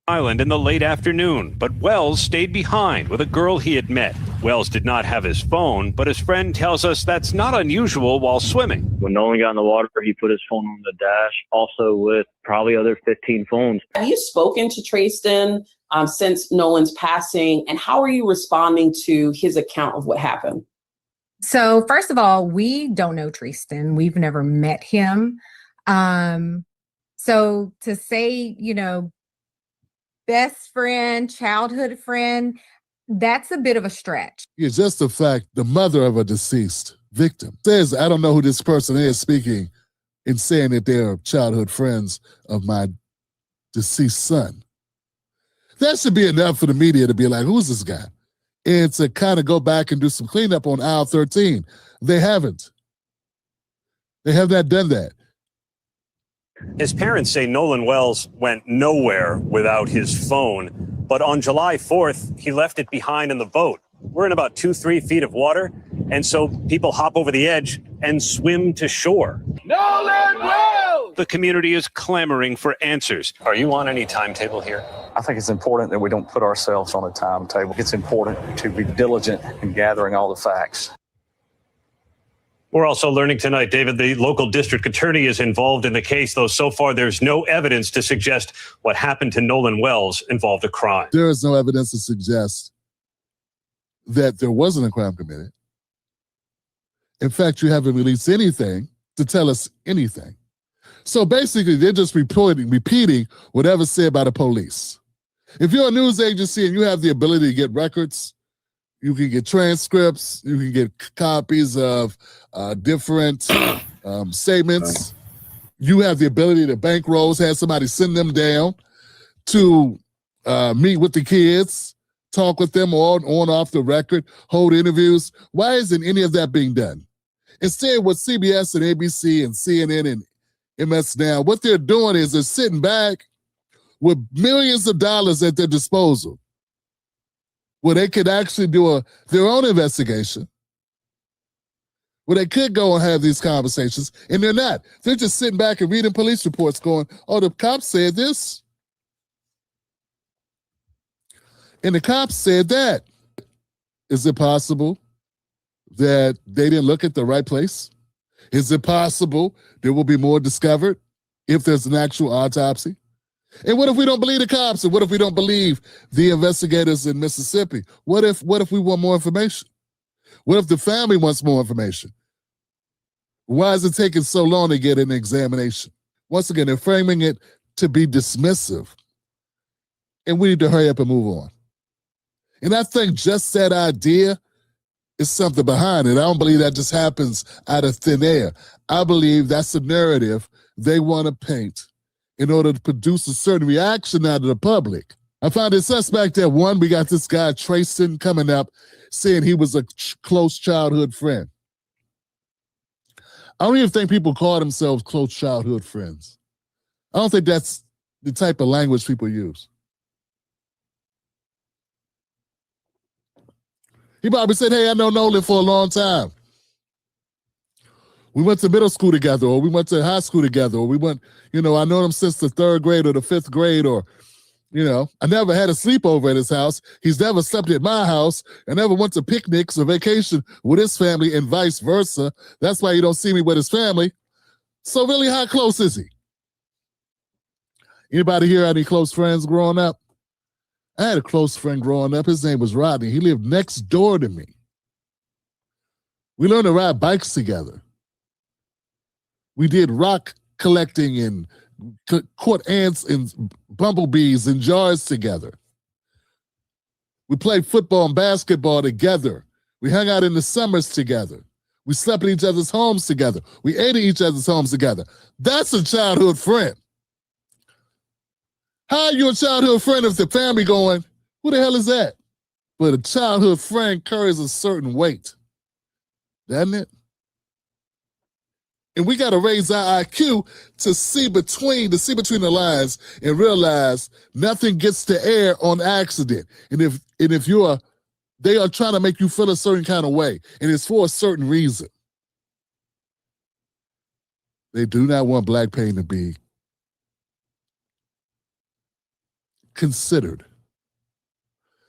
Island in the late afternoon, but Wells stayed behind with a girl he had met. Wells did not have his phone, but his friend tells us that's not unusual while swimming. When Nolan got in the water, he put his phone on the dash, also with probably other 15 phones. Have you spoken to Trayston since Nolan's passing, and how are you responding to his account of what happened? So first of all, we don't know Trayston. We've never met him. So to say, best friend, childhood friend, that's a bit of a stretch. It's just the fact the mother of a deceased victim says, I don't know who this person is, speaking and saying that they're childhood friends of my deceased son. That should be enough for the media to be like, who's this guy? And to kind of go back and do some cleanup on aisle 13. They haven't. They have not done that. His parents say Nolan Wells went nowhere without his phone, but on July 4th, he left it behind in the boat. We're in about 2-3 feet of water, and so people hop over the edge and swim to shore. Nolan Wells! The community is clamoring for answers. Are you on any timetable here? I think it's important that we don't put ourselves on a timetable. It's important to be diligent in gathering all the facts. We're also learning tonight, David, the local district attorney is involved in the case, though so far there's no evidence to suggest what happened to Nolan Wells involved a crime. There is no evidence to suggest that there wasn't a crime committed. In fact, you haven't released anything to tell us anything. So basically, they're just repeating whatever's said by the police. If you're a news agency and you have the ability to get records, you can get transcripts, you can get copies of different statements. You have the ability to bankrolls, have somebody send them down to meet with the kids, talk with them on off the record, hold interviews. Why isn't any of that being done? Instead, what CBS and ABC and CNN and MS Now, what they're doing is they're sitting back with millions of dollars at their disposal, where they could actually do their own investigation, where they could go and have these conversations, and they're not. They're just sitting back and reading police reports going, oh, the cops said this, and the cops said that. Is it possible that they didn't look at the right place? Is it possible there will be more discovered if there's an actual autopsy? And what if we don't believe the cops? And what if we don't believe the investigators in Mississippi? What if we want more information? What if the family wants more information? Why is it taking so long to get an examination? Once again, they're framing it to be dismissive. And we need to hurry up and move on. And I think just that idea is something behind it. I don't believe that just happens out of thin air. I believe that's the narrative they want to paint in order to produce a certain reaction out of the public. I found it suspect that one, we got this guy Trayson coming up saying he was a close childhood friend. I don't even think people call themselves close childhood friends. I don't think that's the type of language people use. He probably said, hey, I know Nolan for a long time. We went to middle school together, or we went to high school together, or we went, I know him since the 3rd grade or the 5th grade, or, I never had a sleepover at his house. He's never slept at my house. I never went to picnics or vacation with his family and vice versa. That's why you don't see me with his family. So really, how close is he? Anybody here had any close friends growing up? I had a close friend growing up. His name was Rodney. He lived next door to me. We learned to ride bikes together. We did rock collecting and caught ants and bumblebees in jars together. We played football and basketball together. We hung out in the summers together. We slept in each other's homes together. We ate at each other's homes together. That's a childhood friend. How are you a childhood friend if the family going, who the hell is that? But a childhood friend carries a certain weight, doesn't it? And we got to raise our IQ to see between the lines and realize nothing gets to air on accident. And if they are trying to make you feel a certain kind of way, and it's for a certain reason. They do not want black pain to be considered.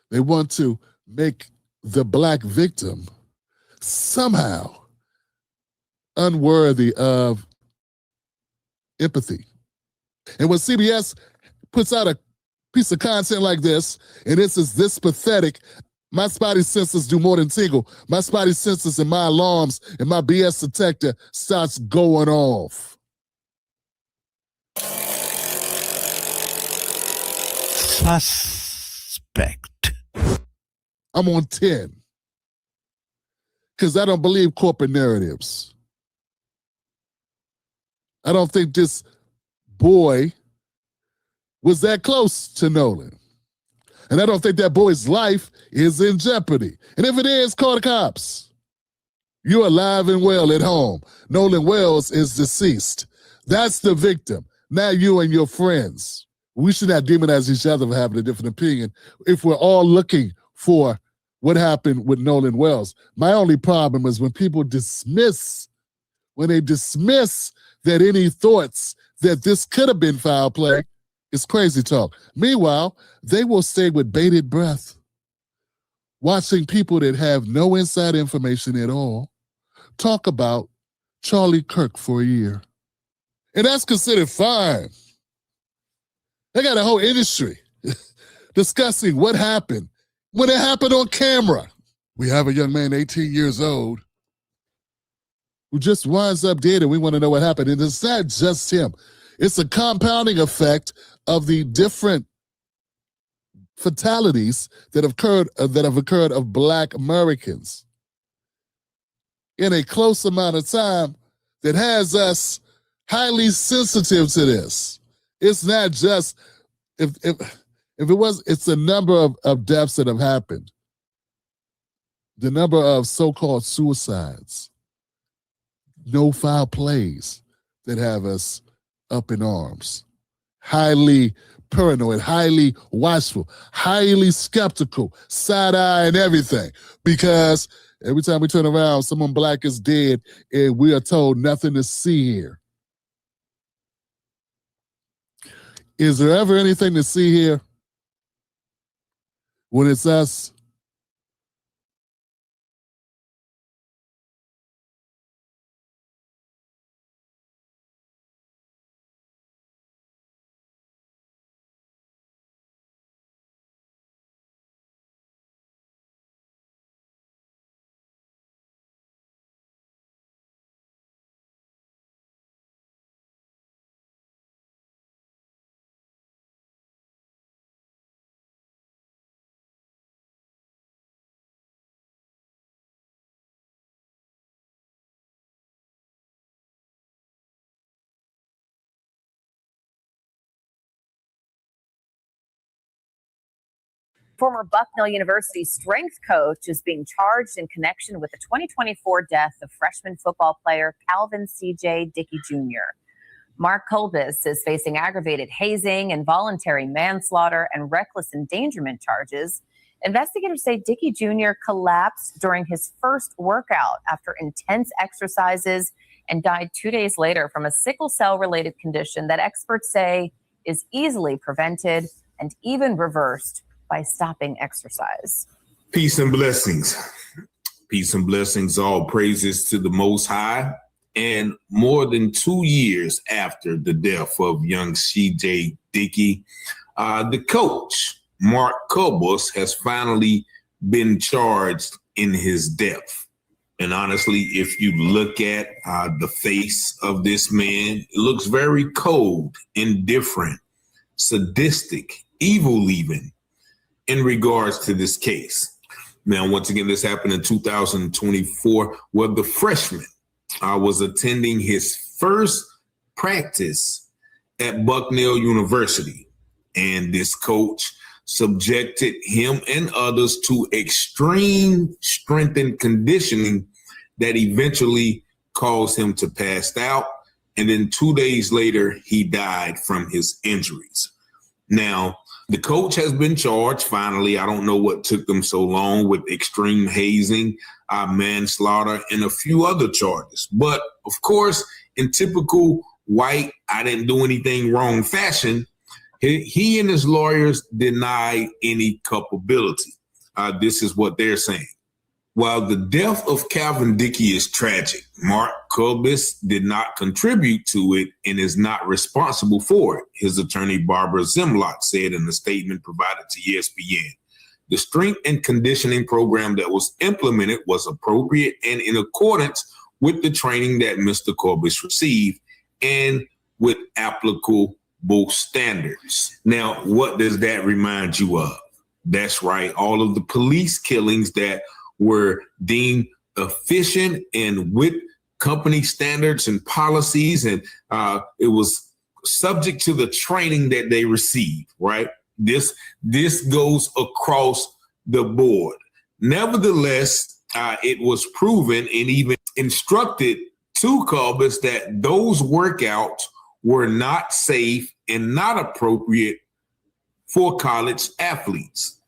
They want to make the black victim somehow unworthy of empathy. And when CBS puts out a piece of content like this, and this is this pathetic, my spidey senses do more than tingle. My spidey senses and my alarms and my BS detector starts going off. Suspect. I'm on 10. Because I don't believe corporate narratives. I don't think this boy was that close to Nolan. And I don't think that boy's life is in jeopardy. And if it is, call the cops. You're alive and well at home. Nolan Wells is deceased. That's the victim, Now you and your friends, we should not demonize each other for having a different opinion if we're all looking for what happened with Nolan Wells. My only problem is when people dismiss that any thoughts that this could have been foul play, it's crazy talk. Meanwhile, they will stay with bated breath, watching people that have no inside information at all talk about Charlie Kirk for a year. And that's considered fine. They got a whole industry discussing what happened when it happened on camera. We have a young man, 18 years old, who just winds up dead, and we want to know what happened. And it's not just him. It's a compounding effect of the different fatalities that have occurred of Black Americans in a close amount of time that has us highly sensitive to this. It's not just it's the number of deaths that have happened, the number of so-called suicides, no foul plays that have us up in arms, highly paranoid, highly watchful, highly skeptical, side-eye and everything, because every time we turn around, someone Black is dead and we are told nothing to see here. Is there ever anything to see here when it's us? Former Bucknell University strength coach is being charged in connection with the 2024 death of freshman football player Calvin C.J. Dickey Jr. Mark Kolbis is facing aggravated hazing, involuntary manslaughter, and reckless endangerment charges. Investigators say Dickey Jr. collapsed during his first workout after intense exercises and died 2 days later from a sickle cell-related condition that experts say is easily prevented and even reversed by stopping exercise. Peace and blessings. Peace and blessings. All praises to the Most High. And more than 2 years after the death of young C.J. Dickey, the coach, Mark Kolbis, has finally been charged in his death. And honestly, if you look at the face of this man, it looks very cold, indifferent, sadistic, evil even, in regards to this case. Now, once again, this happened in 2024, where the freshman was attending his first practice at Bucknell University. And this coach subjected him and others to extreme strength and conditioning that eventually caused him to pass out. And then 2 days later, he died from his injuries. Now, the coach has been charged finally. I don't know what took them so long with extreme hazing, manslaughter, and a few other charges. But of course, in typical white, I didn't do anything wrong fashion, he and his lawyers deny any culpability. This is what they're saying. While the death of Calvin Dickey is tragic, Mark Kolbis did not contribute to it and is not responsible for it, his attorney Barbara Zimlock said in a statement provided to ESPN. The strength and conditioning program that was implemented was appropriate and in accordance with the training that Mr. Kolbis received and with applicable standards. Now, what does that remind you of? That's right, all of the police killings that were deemed efficient and with company standards and policies, and it was subject to the training that they received, right? This goes across the board. Nevertheless, it was proven and even instructed to Kolbis that those workouts were not safe and not appropriate for college athletes.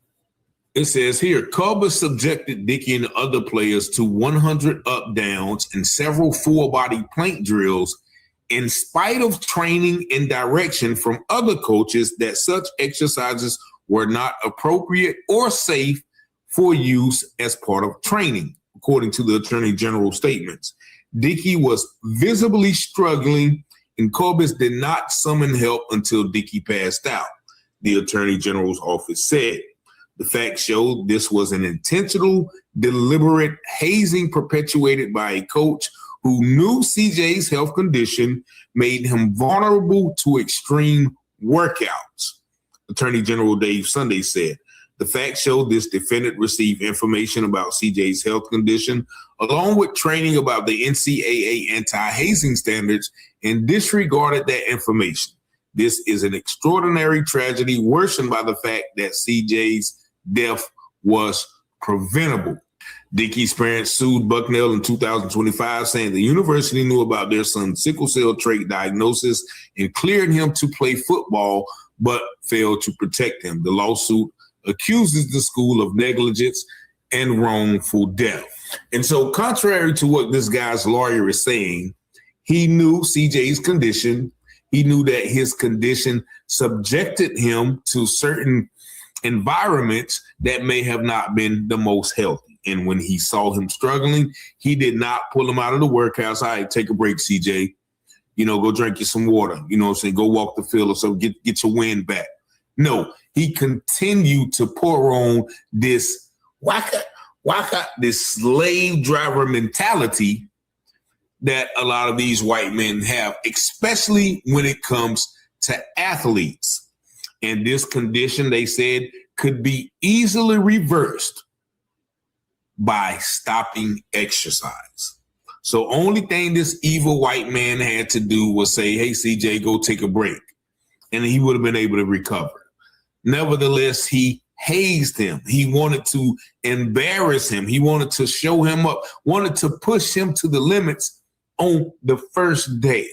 It says here, Culber subjected Dickey and other players to 100 up downs and several full-body plank drills in spite of training and direction from other coaches that such exercises were not appropriate or safe for use as part of training, according to the Attorney General's statements. Dickey was visibly struggling, and Culber did not summon help until Dickey passed out, the Attorney General's office said. The facts showed this was an intentional, deliberate hazing perpetuated by a coach who knew CJ's health condition made him vulnerable to extreme workouts. Attorney General Dave Sunday said, the facts showed this defendant received information about CJ's health condition, along with training about the NCAA anti-hazing standards, and disregarded that information. This is an extraordinary tragedy worsened by the fact that CJ's death was preventable. Dickey's parents sued Bucknell in 2025, saying the university knew about their son's sickle cell trait diagnosis and cleared him to play football, but failed to protect him. The lawsuit accuses the school of negligence and wrongful death. And so, contrary to what this guy's lawyer is saying, he knew CJ's condition. He knew that his condition subjected him to certain environments that may have not been the most healthy. And when he saw him struggling, he did not pull him out of the workhouse. All right, take a break, CJ. Go drink you some water. You know what I'm saying? Go walk the field or so, get your wind back. No, he continued to pour on this waka, this slave driver mentality that a lot of these white men have, especially when it comes to athletes. And this condition, they said, could be easily reversed by stopping exercise. So only thing this evil white man had to do was say, hey, CJ, go take a break. And he would have been able to recover. Nevertheless, he hazed him. He wanted to embarrass him. He wanted to show him up, wanted to push him to the limits on the first day.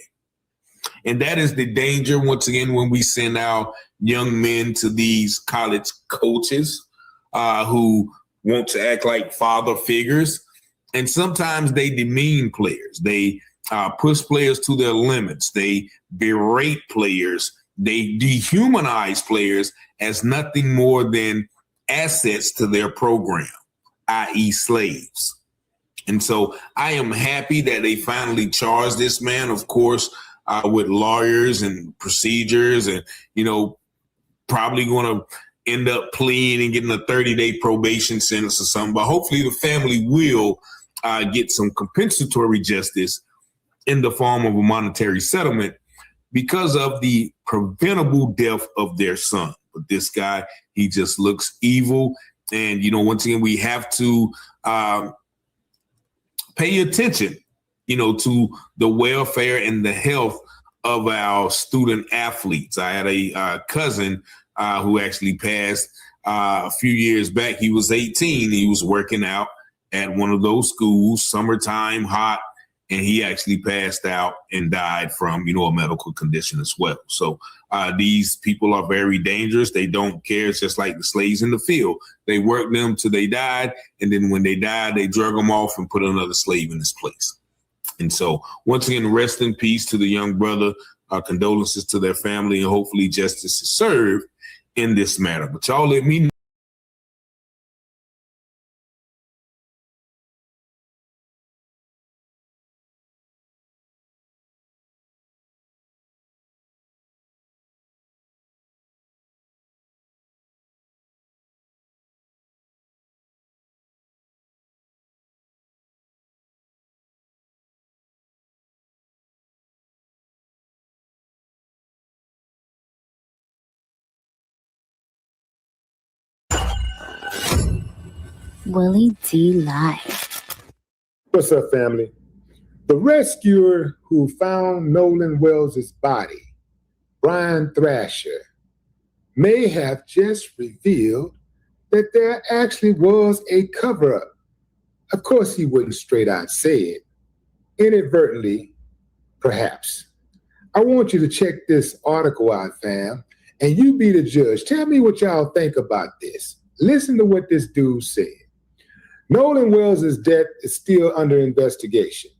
And that is the danger, once again, when we send our young men to these college coaches who want to act like father figures. And sometimes they demean players. They push players to their limits. They berate players. They dehumanize players as nothing more than assets to their program, i.e. slaves. And so I am happy that they finally charged this man, of course, with lawyers and procedures and, probably going to end up pleading and getting a 30-day probation sentence or something. But hopefully the family will get some compensatory justice in the form of a monetary settlement because of the preventable death of their son. But this guy, he just looks evil. And, once again, we have to pay attention, to the welfare and the health of our student athletes. I had a cousin who actually passed a few years back. He was 18. He was working out at one of those schools, summertime, hot, and he actually passed out and died from, a medical condition as well. So these people are very dangerous. They don't care. It's just like the slaves in the field. They worked them till they died, and then when they died, they drug them off and put another slave in his place. And so, once again, rest in peace to the young brother. Condolences to their family, and hopefully justice is served in this matter. But y'all let me know. Willie D Live. What's up, family? The rescuer who found Nolan Wells' body, Brian Thrasher, may have just revealed that there actually was a cover-up. Of course, he wouldn't straight out say it. Inadvertently, perhaps. I want you to check this article out, fam, and you be the judge. Tell me what y'all think about this. Listen to what this dude said. Nolan Wells' death is still under investigation,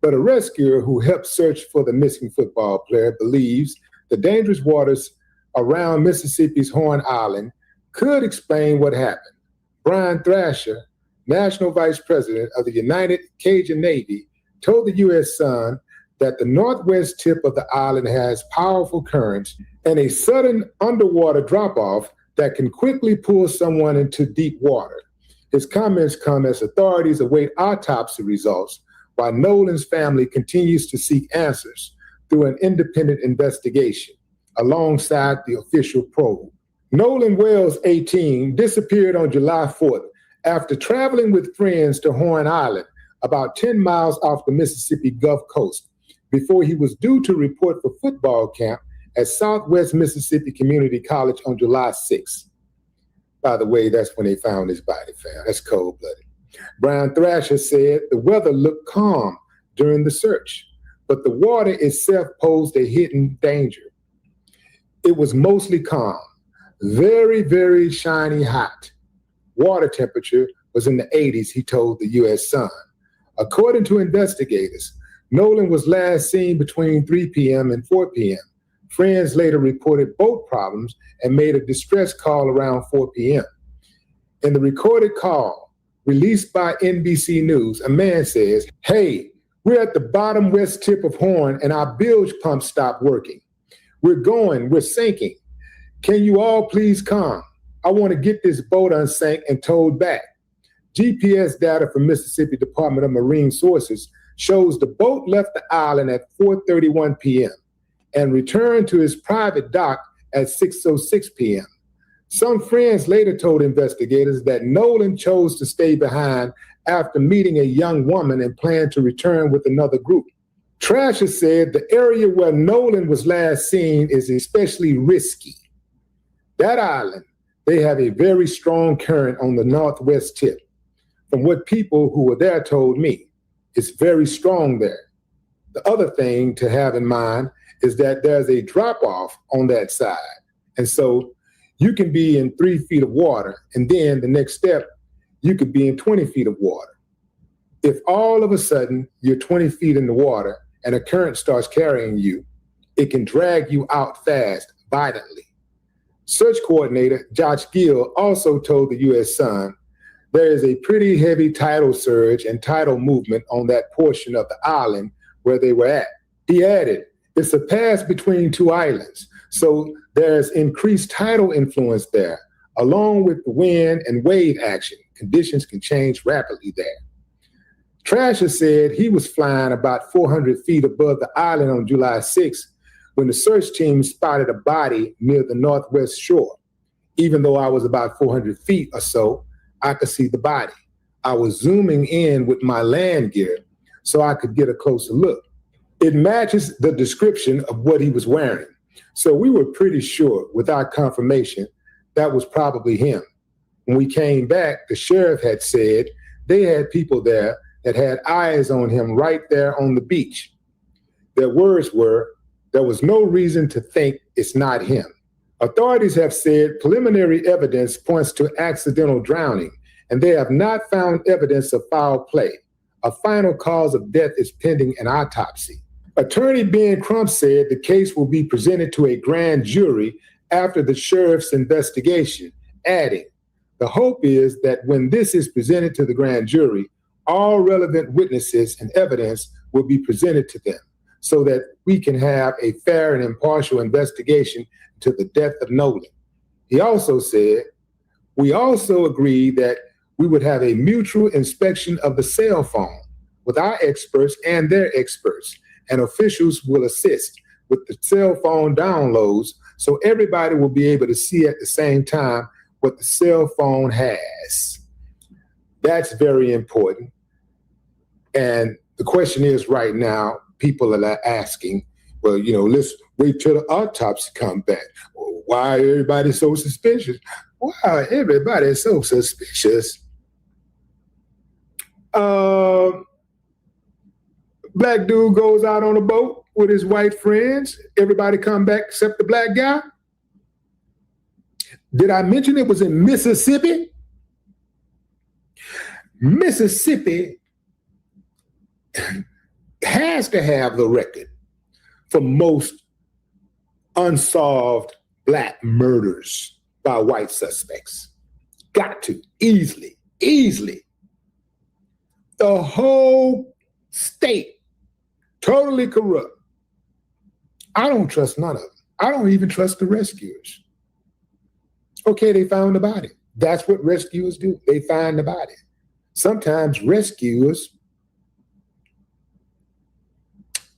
but a rescuer who helped search for the missing football player believes the dangerous waters around Mississippi's Horn Island could explain what happened. Brian Thrasher, National Vice President of the United Cajun Navy, told the U.S. Sun that the northwest tip of the island has powerful currents and a sudden underwater drop-off that can quickly pull someone into deep water. His comments come as authorities await autopsy results while Nolan's family continues to seek answers through an independent investigation alongside the official probe. Nolan Wells, 18, disappeared on July 4th after traveling with friends to Horn Island, about 10 miles off the Mississippi Gulf Coast, before he was due to report for football camp at Southwest Mississippi Community College on July 6th. By the way, that's when they found his body, fam. That's cold-blooded. Brian Thrasher said the weather looked calm during the search, but the water itself posed a hidden danger. It was mostly calm, very, very shiny hot. Water temperature was in the 80s, he told the U.S. Sun. According to investigators, Nolan was last seen between 3 p.m. and 4 p.m. Friends later reported boat problems and made a distress call around 4 p.m. In the recorded call, released by NBC News, a man says, "Hey, we're at the bottom west tip of Horn and our bilge pump stopped working. We're sinking. Can you all please come? I want to get this boat unsank and towed back." GPS data from Mississippi Department of Marine Sources shows the boat left the island at 4:31 p.m. and returned to his private dock at 6:06 p.m. Some friends later told investigators that Nolan chose to stay behind after meeting a young woman and planned to return with another group. Thrasher said the area where Nolan was last seen is especially risky. That island, they have a very strong current on the northwest tip. From what people who were there told me, it's very strong there. The other thing to have in mind is that there's a drop-off on that side. And so you can be in 3 feet of water, and then the next step, you could be in 20 feet of water. If all of a sudden you're 20 feet in the water and a current starts carrying you, it can drag you out fast, violently. Search coordinator Josh Gill also told the U.S. Sun there is a pretty heavy tidal surge and tidal movement on that portion of the island where they were at. He added, it's a pass between two islands, so there's increased tidal influence there, along with the wind and wave action. Conditions can change rapidly there. Thrasher said he was flying about 400 feet above the island on July 6th when the search team spotted a body near the northwest shore. Even though I was about 400 feet or so, I could see the body. I was zooming in with my land gear so I could get a closer look. It matches the description of what he was wearing. So we were pretty sure, without confirmation, that was probably him. When we came back, the sheriff had said they had people there that had eyes on him right there on the beach. Their words were, there was no reason to think it's not him. Authorities have said preliminary evidence points to accidental drowning, and they have not found evidence of foul play. A final cause of death is pending an autopsy. Attorney Ben Crump said the case will be presented to a grand jury after the sheriff's investigation, adding, the hope is that when this is presented to the grand jury, all relevant witnesses and evidence will be presented to them so that we can have a fair and impartial investigation into the death of Nolan. He also said, we also agreed that we would have a mutual inspection of the cell phone with our experts and their experts, and officials will assist with the cell phone downloads so everybody will be able to see at the same time what the cell phone has. That's very important. And the question is right now, people are asking, well, let's wait till the autopsy come back. Why everybody so suspicious? Why everybody is so suspicious? Black dude goes out on a boat with his white friends. Everybody come back except the black guy. Did I mention it was in Mississippi? Mississippi has to have the record for most unsolved black murders by white suspects. Got to, easily. The whole state, totally corrupt. I don't trust none of them. I don't even trust the rescuers. Okay, they found the body. That's what rescuers do. They find the body. Sometimes rescuers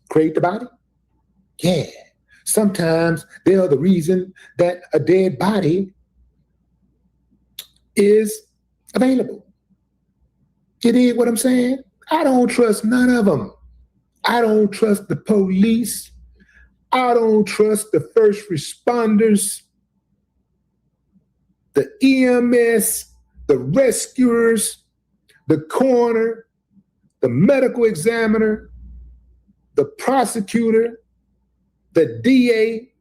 create the body. Yeah. Sometimes they are the reason that a dead body is available. You dig what I'm saying? I don't trust none of them. I don't trust the police. I don't trust the first responders, the EMS, the rescuers, the coroner, the medical examiner, the prosecutor, the DA,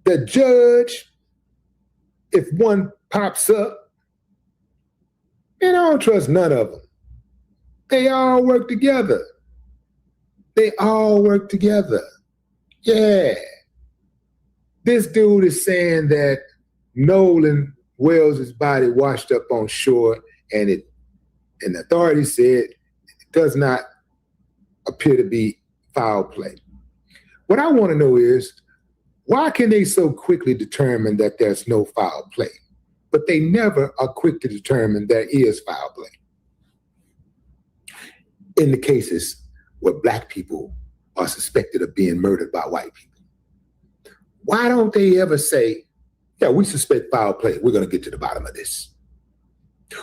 the judge, if one pops up. And I don't trust none of them. They all work together. Yeah. This dude is saying that Nolan Wells' body washed up on shore, and the authorities said it does not appear to be foul play. What I want to know is, why can they so quickly determine that there's no foul play, but they never are quick to determine there is foul play? In the cases where black people are suspected of being murdered by white people, why don't they ever say, yeah, we suspect foul play. We're going to get to the bottom of this.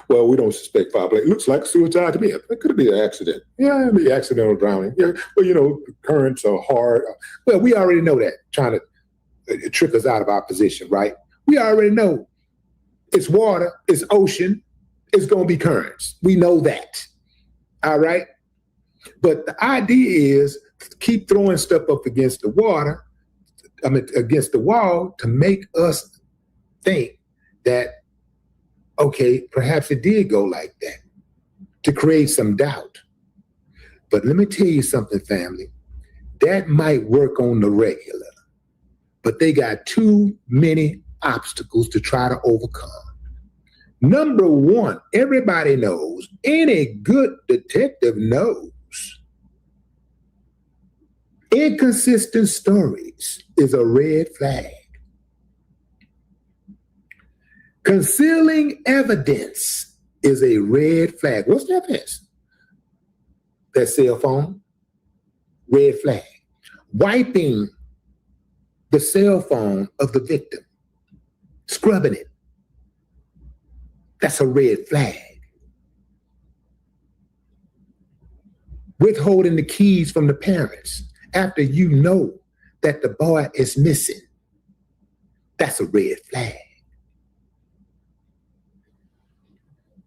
Well, we don't suspect foul play. It looks like suicide to me. It could be an accident. Yeah, it'd be accidental drowning. Yeah, well, the currents are hard. Well, we already know that, trying to trick us out of our position, right? We already know it's water, it's ocean, it's going to be currents. We know that, all right? But the idea is to keep throwing stuff up against the water, against the wall, to make us think that, okay, perhaps it did go like that, to create some doubt. But let me tell you something, family. That might work on the regular, but they got too many obstacles to try to overcome. Number one, everybody knows, any good detective knows, inconsistent stories is a red flag. Concealing evidence is a red flag. What's the evidence? That cell phone, red flag. Wiping the cell phone of the victim, scrubbing it, that's a red flag. Withholding the keys from the parents after you know that the boy is missing, that's a red flag.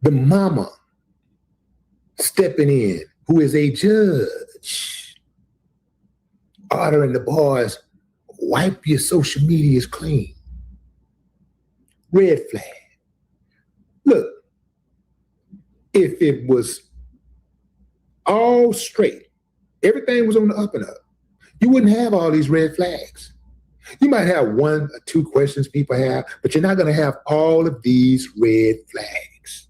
The mama stepping in, who is a judge, ordering the boys, wipe your social medias clean. Red flag. Look, if it was all straight, everything was on the up and up, you wouldn't have all these red flags. You might have one or two questions people have, but you're not going to have all of these red flags.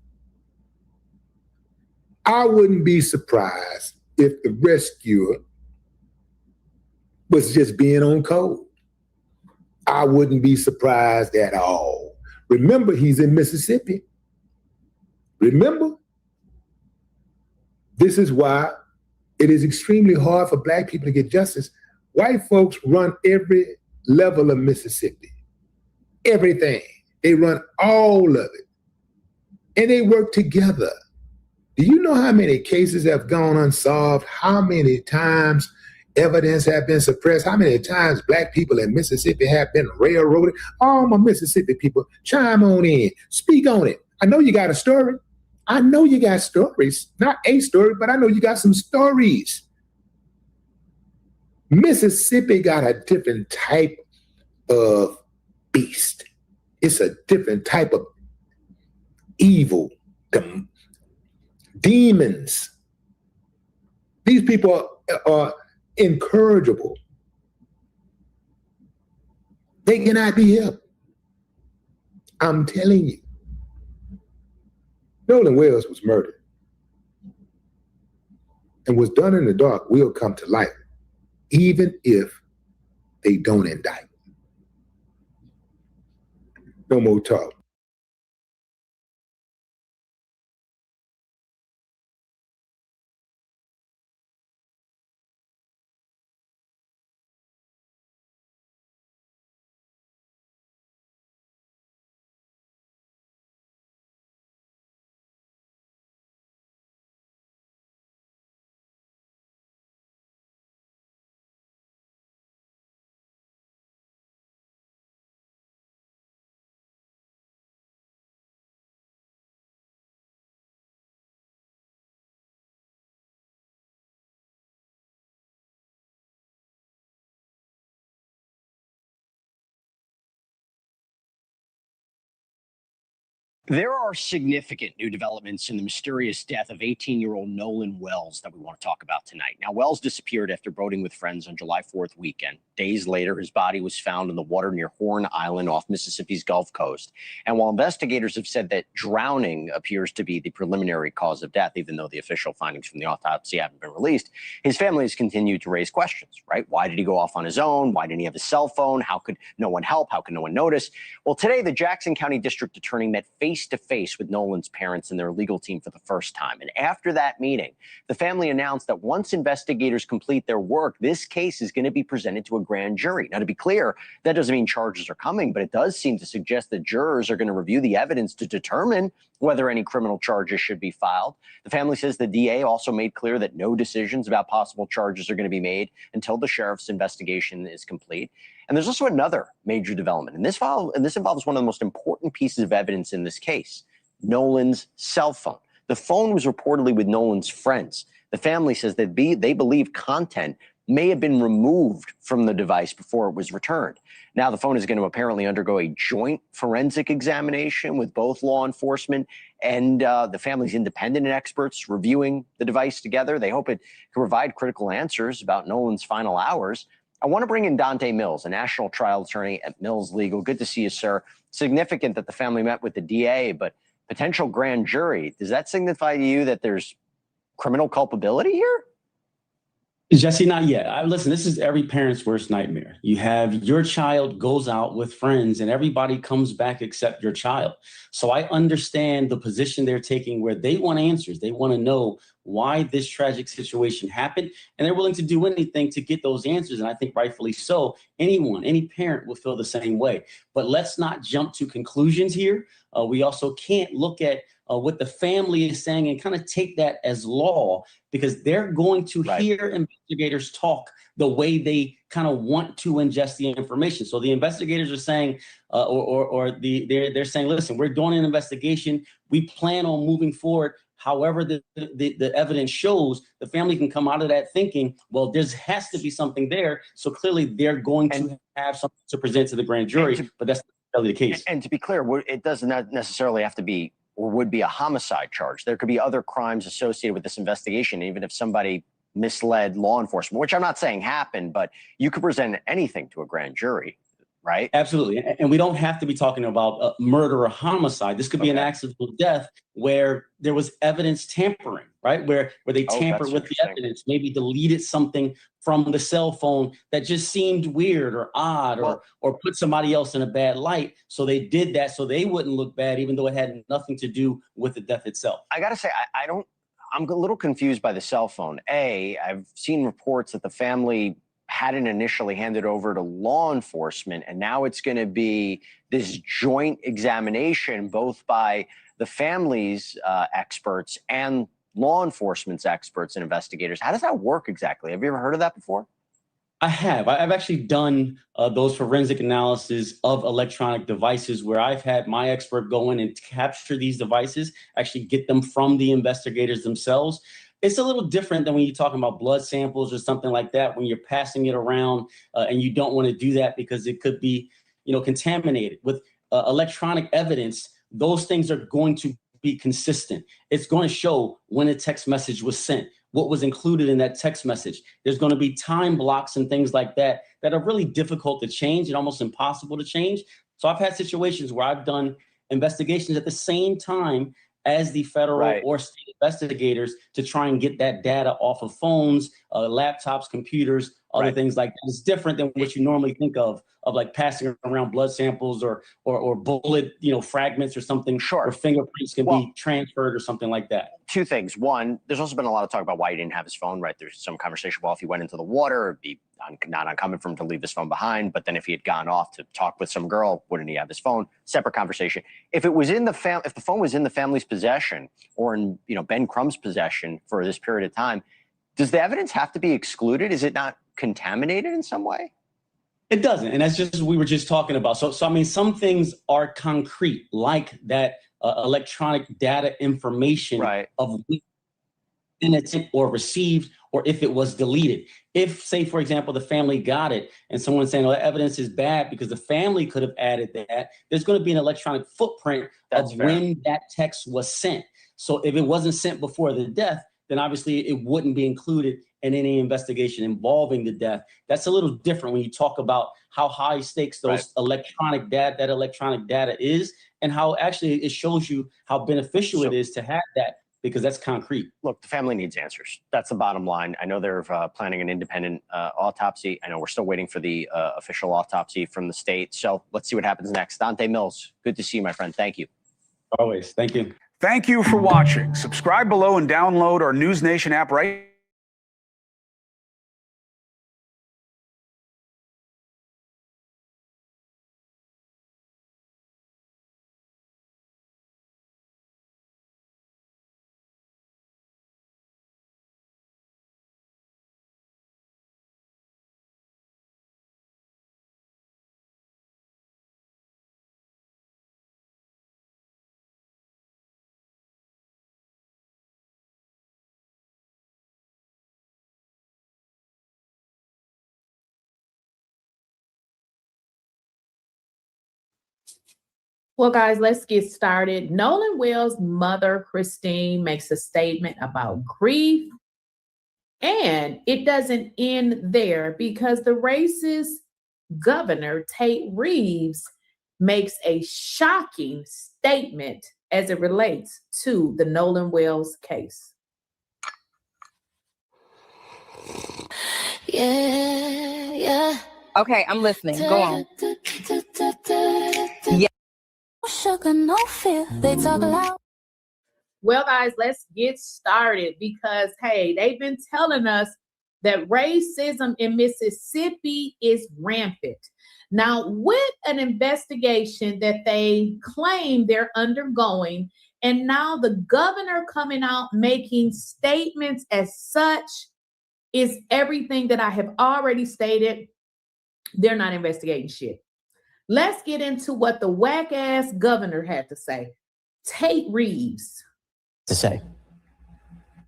I wouldn't be surprised if the rescuer was just being on code. I wouldn't be surprised at all. Remember, he's in Mississippi. Remember? This is why it is extremely hard for black people to get justice. White folks run every level of Mississippi. Everything. They run all of it. And they work together. Do you know how many cases have gone unsolved? How many times evidence have been suppressed? How many times black people in Mississippi have been railroaded? All my Mississippi people, chime on in. Speak on it. I know you got a story. I know you got stories, not a story, but I know you got some stories. Mississippi got a different type of beast. It's a different type of evil, demons. These people are incorrigible. They cannot be helped. I'm telling you. Nolan Wells was murdered. And what's done in the dark will come to light, even if they don't indict. No more talk. There are significant new developments in the mysterious death of 18-year-old Nolan Wells that we want to talk about tonight. Now, Wells disappeared after boating with friends on July 4th weekend. Days later, his body was found in the water near Horn Island off Mississippi's Gulf Coast. And while investigators have said that drowning appears to be the preliminary cause of death, even though the official findings from the autopsy haven't been released, his family has continued to raise questions, right? Why did he go off on his own? Why didn't he have a cell phone? How could no one help? How could no one notice? Well, today, the Jackson County District Attorney met face-to-face with Nolan's parents and their legal team for the first time. And after that meeting, the family announced that once investigators complete their work, this case is going to be presented to a grand jury. Now, to be clear, that doesn't mean charges are coming, but it does seem to suggest that jurors are going to review the evidence to determine whether any criminal charges should be filed. The family says the DA also made clear that no decisions about possible charges are going to be made until the sheriff's investigation is complete. And there's also another major development. And this involves one of the most important pieces of evidence in this case, Nolan's cell phone. The phone was reportedly with Nolan's friends. The family says that they believe content may have been removed from the device before it was returned. Now the phone is going to apparently undergo a joint forensic examination with both law enforcement and the family's independent experts reviewing the device together. They hope it can provide critical answers about Nolan's final hours. I want to bring in Dante Mills, a national trial attorney at Mills Legal. Good to see you, sir. Significant that the family met with the DA, but potential grand jury. Does that signify to you that there's criminal culpability here? Jesse, not yet. Listen, this is every parent's worst nightmare. You have your child goes out with friends and everybody comes back except your child. So I understand the position they're taking where they want answers. They want to know why this tragic situation happened, and they're willing to do anything to get those answers. And I think rightfully so. Any parent will feel the same way. But let's not jump to conclusions here. We also can't look at what the family is saying and kind of take that as law, because they're going to hear investigators talk the way they kind of want to ingest the information. So the investigators are saying, they're saying, listen, we're doing an investigation. We plan on moving forward. However, the evidence shows, the family can come out of that thinking, well, there has to be something there. So clearly they're going to have something to present to the grand jury, but that's not really the case. And to be clear, it does not necessarily have to be or would be a homicide charge. There could be other crimes associated with this investigation, even if somebody misled law enforcement, which I'm not saying happened, but you could present anything to a grand jury, right? Absolutely. And we don't have to be talking about murder or homicide. This could be an accidental death where there was evidence tampering, right? Where they tampered with the evidence, maybe deleted something from the cell phone that just seemed weird or odd, or put somebody else in a bad light. So they did that so they wouldn't look bad, even though it had nothing to do with the death itself. I got to say, I'm a little confused by the cell phone. I've seen reports that the family hadn't initially handed over to law enforcement, and now it's going to be this joint examination, both by the family's experts and law enforcement's experts and investigators. How does that work exactly? Have you ever heard of that before? I have. I've actually done those forensic analysis of electronic devices where I've had my expert go in and capture these devices, actually get them from the investigators themselves. It's a little different than when you're talking about blood samples or something like that, when you're passing it around and you don't want to do that because it could be, contaminated. With electronic evidence, those things are going to be consistent. It's going to show when a text message was sent, what was included in that text message. There's going to be time blocks and things like that that are really difficult to change and almost impossible to change. So I've had situations where I've done investigations at the same time as the federal or state investigators to try and get that data off of phones, laptops, computers, other things like that. It's different than what you normally think of like passing around blood samples or bullet, fragments or something. Sure. Or fingerprints can be transferred or something like that. Two things. One, there's also been a lot of talk about why he didn't have his phone, right? There's some conversation, well, if he went into the water, it'd be not uncommon for him to leave his phone behind. But then if he had gone off to talk with some girl, wouldn't he have his phone? Separate conversation. If it was in the if the phone was in the family's possession or in, Ben Crumb's possession for this period of time, does the evidence have to be excluded? Is it not contaminated in some way? It doesn't. And that's just what we were just talking about. So I mean, some things are concrete, like that electronic data information of when it's or received, or if it was deleted. If, say, for example, the family got it and someone's saying, the evidence is bad because the family could have added that, there's going to be an electronic footprint of when that text was sent. So if it wasn't sent before the death, then obviously it wouldn't be included in any investigation involving the death. That's a little different when you talk about how high stakes those electronic data is, and how actually it shows you how beneficial it is to have that, because that's concrete. Look, the family needs answers. That's the bottom line. I know they're planning an independent autopsy. I know we're still waiting for the official autopsy from the state. So let's see what happens next. Dante Mills, good to see you, my friend. Thank you. Always. Thank you. Thank you for watching. Subscribe below and download our News Nation app right Well, guys, let's get started. Nolan Wells' mother, Christine, makes a statement about grief. And it doesn't end there, because the racist governor, Tate Reeves, makes a shocking statement as it relates to the Nolan Wells case. Yeah. Okay, I'm listening. Go on. Yeah. Sugar, no fear. They talk loud. Well, guys, let's get started, because, hey, they've been telling us that racism in Mississippi is rampant. Now, with an investigation that they claim they're undergoing, and now the governor coming out making statements as such, is everything that I have already stated. They're not investigating shit. Let's get into what the whack-ass governor had to say. Tate Reeves. To say.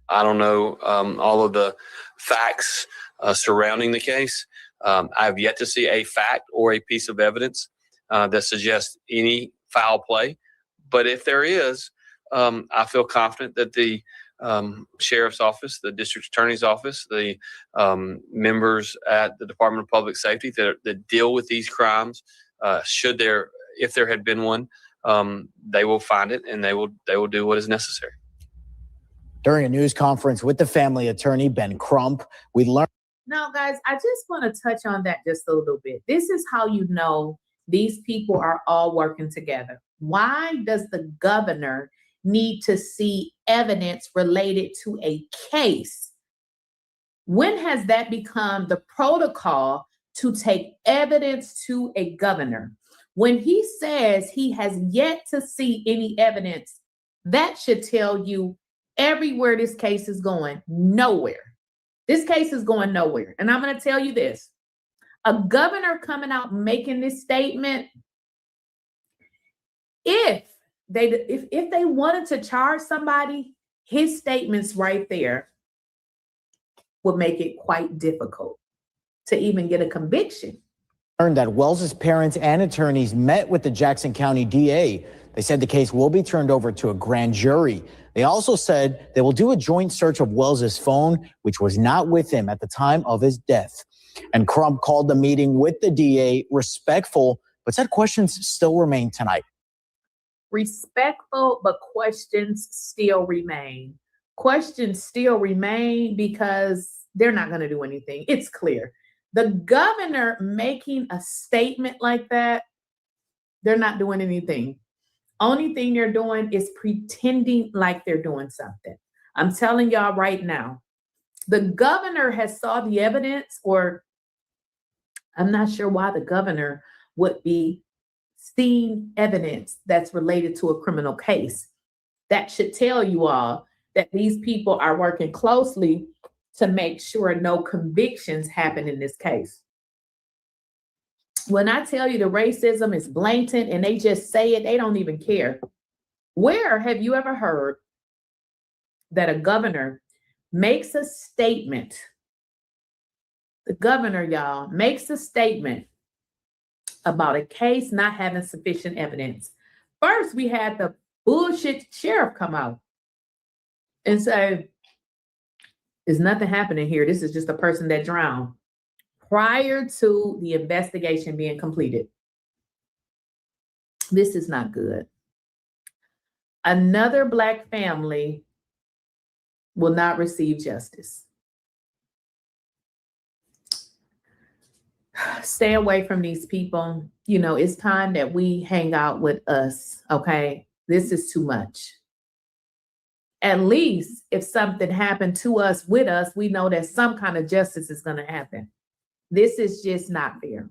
I don't know all of the facts surrounding the case. I have yet to see a fact or a piece of evidence that suggests any foul play. But if there is, I feel confident that the sheriff's office, the district attorney's office, the members at the Department of Public Safety that deal with these crimes, if there had been one, they will find it and they will do what is necessary. During a news conference with the family attorney, Ben Crump, we learned. Now, guys, I just want to touch on that just a little bit. This is how you know these people are all working together. Why does the governor need to see evidence related to a case? When has that become the protocol to take evidence to a governor? When he says he has yet to see any evidence, that should tell you everywhere this case is going, nowhere. This case is going nowhere. And I'm going to tell you this. A governor coming out making this statement, if they wanted to charge somebody, his statements right there would make it quite difficult to even get a conviction. Learned that Wells's parents and attorneys met with the Jackson County DA. They said the case will be turned over to a grand jury. They also said they will do a joint search of Wells's phone, which was not with him at the time of his death. And Crump called the meeting with the DA respectful, but said questions still remain tonight. Respectful, but questions still remain. Questions still remain because they're not going to do anything. It's clear. The governor making a statement like that, they're not doing anything. Only thing they're doing is pretending like they're doing something. I'm telling y'all right now, the governor has saw the evidence, or I'm not sure why the governor would be seeing evidence that's related to a criminal case. That should tell you all that these people are working closely to make sure no convictions happen in this case. When I tell you the racism is blatant and they just say it, they don't even care. Where have you ever heard that a governor makes a statement? The governor, y'all, makes a statement about a case not having sufficient evidence. First, we had the bullshit sheriff come out and say, there's nothing happening here. This is just a person that drowned, prior to the investigation being completed. This is not good. Another Black family will not receive justice. Stay away from these people. You know, it's time that we hang out with us, okay? This is too much. At least if something happened to us, with us, we know that some kind of justice is going to happen. This is just not fair.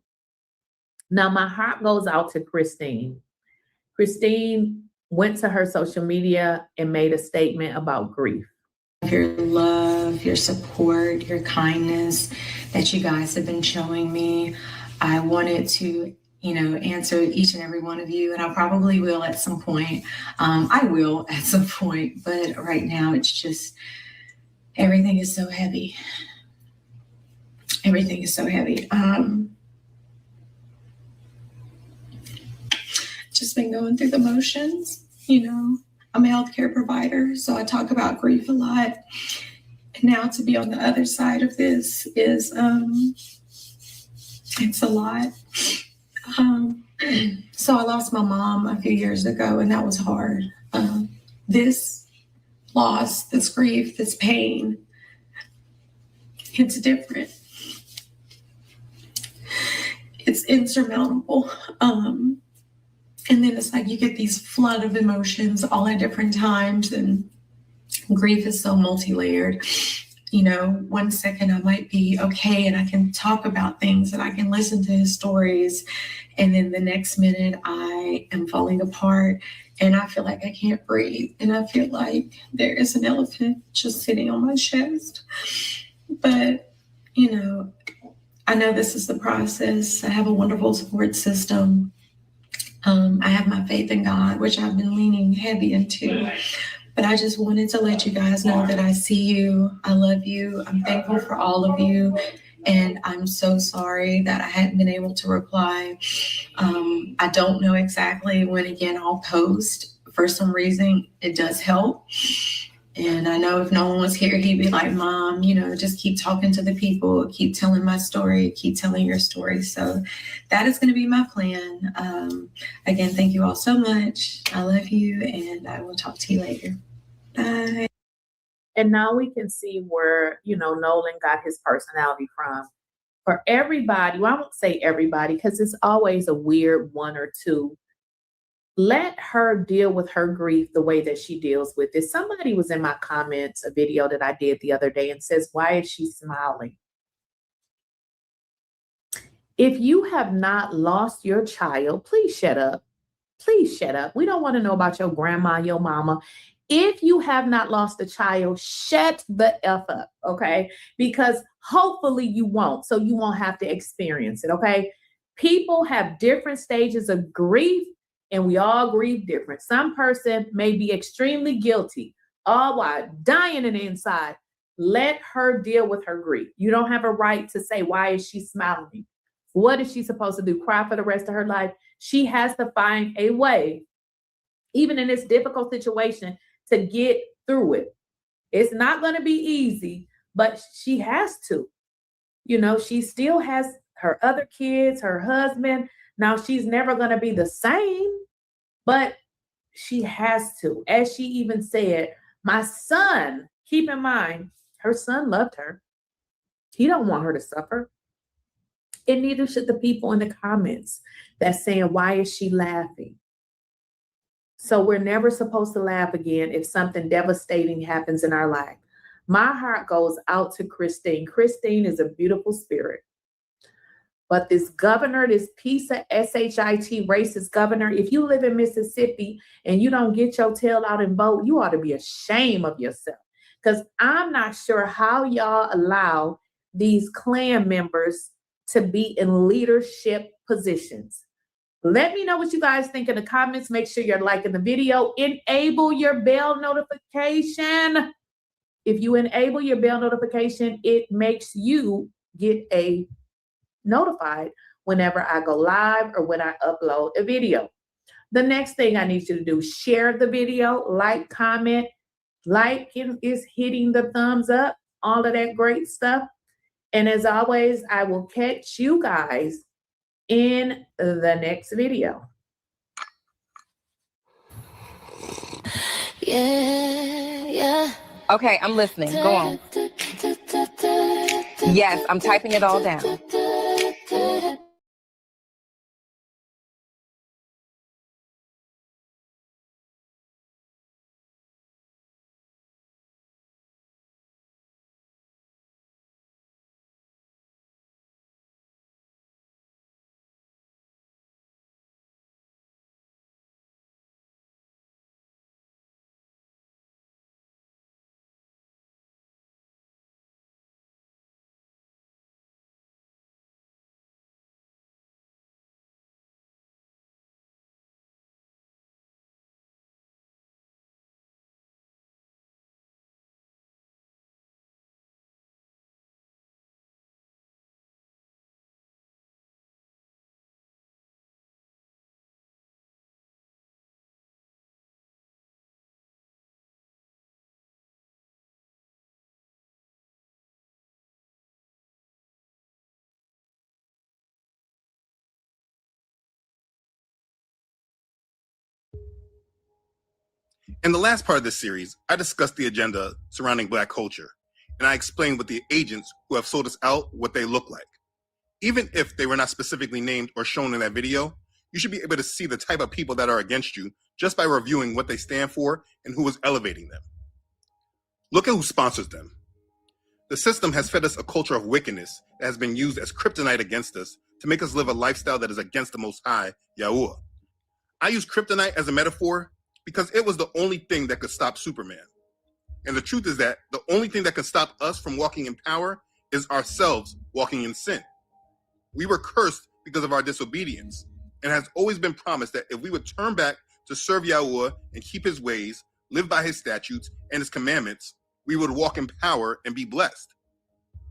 Now, my heart goes out to Christine. Christine went to her social media and made a statement about grief. Your love, your support, your kindness that you guys have been showing me. I wanted to, answer each and every one of you, and I probably will at some point. I will at some point, but right now it's just, everything is so heavy. Everything is so heavy. Just been going through the motions, I'm a healthcare provider, so I talk about grief a lot. And now to be on the other side of this is, it's a lot. So I lost my mom a few years ago, and that was hard. This loss, this grief, this pain, it's different. It's insurmountable. And then it's like you get these flood of emotions all at different times, and grief is so multi-layered. 1 second I might be okay and I can talk about things and I can listen to his stories, and then the next minute I am falling apart and I feel like I can't breathe, and I feel like there is an elephant just sitting on my chest. But I know this is the process. I have a wonderful support system. I have my faith in God, which I've been leaning heavy into. But I just wanted to let you guys know that I see you. I love you. I'm thankful for all of you. And I'm so sorry that I hadn't been able to reply. I don't know exactly when again I'll post. For some reason, it does help. And I know if no one was here, he'd be like, Mom, just keep talking to the people, keep telling my story, keep telling your story. So that is going to be my plan. Again, thank you all so much. I love you, and I will talk to you later. Bye. And now we can see where, Nolan got his personality from. For everybody, well, I won't say everybody, because it's always a weird one or two. Let her deal with her grief the way that she deals with it. Somebody was in my comments, a video that I did the other day, and says, why is she smiling? If you have not lost your child, please shut up. Please shut up. We don't want to know about your grandma, your mama. If you have not lost a child, shut the F up, okay? Because hopefully you won't, so you won't have to experience it, okay? People have different stages of grief, and we all grieve different. Some person may be extremely guilty, all while dying in the inside. Let her deal with her grief. You don't have a right to say, why is she smiling? What is she supposed to do? Cry for the rest of her life? She has to find a way, even in this difficult situation, to get through it. It's not going to be easy, but she has to. You know, she still has her other kids, her husband. Now, she's never going to be the same, but she has to. As she even said, my son, keep in mind, her son loved her. He don't want her to suffer. And neither should the people in the comments that's saying, why is she laughing? So we're never supposed to laugh again if something devastating happens in our life. My heart goes out to Christine. Christine is a beautiful spirit. But this governor, this piece of SHIT racist governor, if you live in Mississippi and you don't get your tail out and vote, you ought to be ashamed of yourself. Because I'm not sure how y'all allow these Klan members to be in leadership positions. Let me know what you guys think in the comments. Make sure you're liking the video. Enable your bell notification. If you enable your bell notification, it makes you get notified whenever I go live or when I upload a video. The next thing I need you to do, share the video, like, comment. Like is hitting the thumbs up, all of that great stuff. And as always, I will catch you guys in the next video. Yeah. Okay, I'm listening. Go on. Yes, I'm typing it all down. In the last part of this series, I discussed the agenda surrounding Black culture, and I explained what the agents who have sold us out, what they look like. Even if they were not specifically named or shown in that video, you should be able to see the type of people that are against you just by reviewing what they stand for and who is elevating them. Look at who sponsors them. The system has fed us a culture of wickedness that has been used as kryptonite against us to make us live a lifestyle that is against the Most High, Yahuwah. I use kryptonite as a metaphor because it was the only thing that could stop Superman. And the truth is that the only thing that can stop us from walking in power is ourselves walking in sin. We were cursed because of our disobedience, and has always been promised that if we would turn back to serve Yahuwah and keep his ways, live by his statutes and his commandments, we would walk in power and be blessed.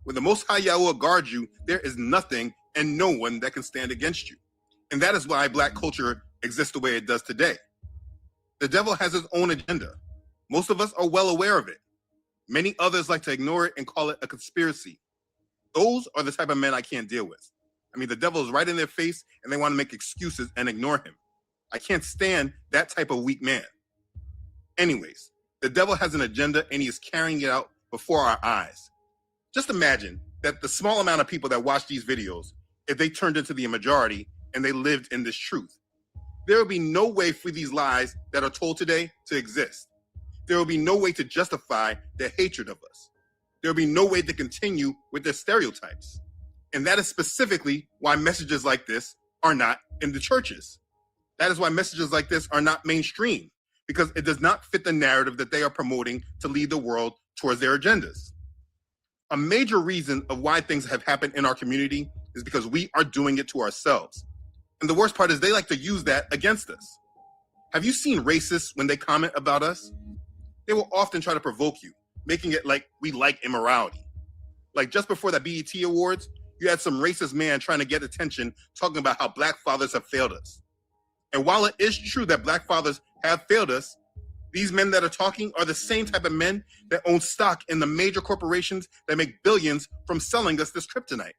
When the Most High Yahuwah guards you, there is nothing and no one that can stand against you. And that is why Black culture exists the way it does today. The devil has his own agenda. Most of us are well aware of it. Many others like to ignore it and call it a conspiracy. Those are the type of men I can't deal with. I mean, the devil is right in their face and they want to make excuses and ignore him. I can't stand that type of weak man. Anyways, the devil has an agenda and he is carrying it out before our eyes. Just imagine that the small amount of people that watch these videos, if they turned into the majority and they lived in this truth, there will be no way for these lies that are told today to exist. There will be no way to justify their hatred of us. There will be no way to continue with their stereotypes. And that is specifically why messages like this are not in the churches. That is why messages like this are not mainstream, because it does not fit the narrative that they are promoting to lead the world towards their agendas. A major reason of why things have happened in our community is because we are doing it to ourselves. And the worst part is they like to use that against us. Have you seen racists when they comment about us? They will often try to provoke you, making it like we like immorality. Like just before the BET Awards, you had some racist man trying to get attention talking about how black fathers have failed us. And while it is true that black fathers have failed us, these men that are talking are the same type of men that own stock in the major corporations that make billions from selling us this kryptonite.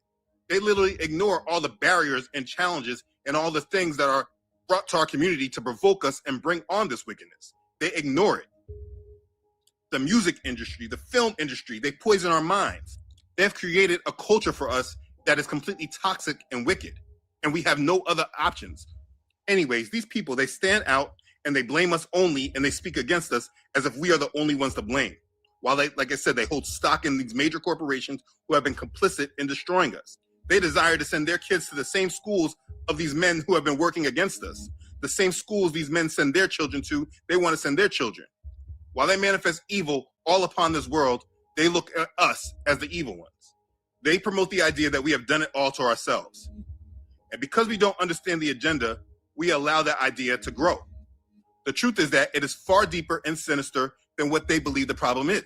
They literally ignore all the barriers and challenges and all the things that are brought to our community to provoke us and bring on this wickedness. They ignore it. The music industry, the film industry, they poison our minds. They have created a culture for us that is completely toxic and wicked, and we have no other options. Anyways, these people, they stand out and they blame us only, and they speak against us as if we are the only ones to blame. While they, like I said, they hold stock in these major corporations who have been complicit in destroying us. They desire to send their kids to the same schools of these men who have been working against us. The same schools these men send their children to, they want to send their children. While they manifest evil all upon this world, they look at us as the evil ones. They promote the idea that we have done it all to ourselves. And because we don't understand the agenda, we allow that idea to grow. The truth is that it is far deeper and sinister than what they believe the problem is.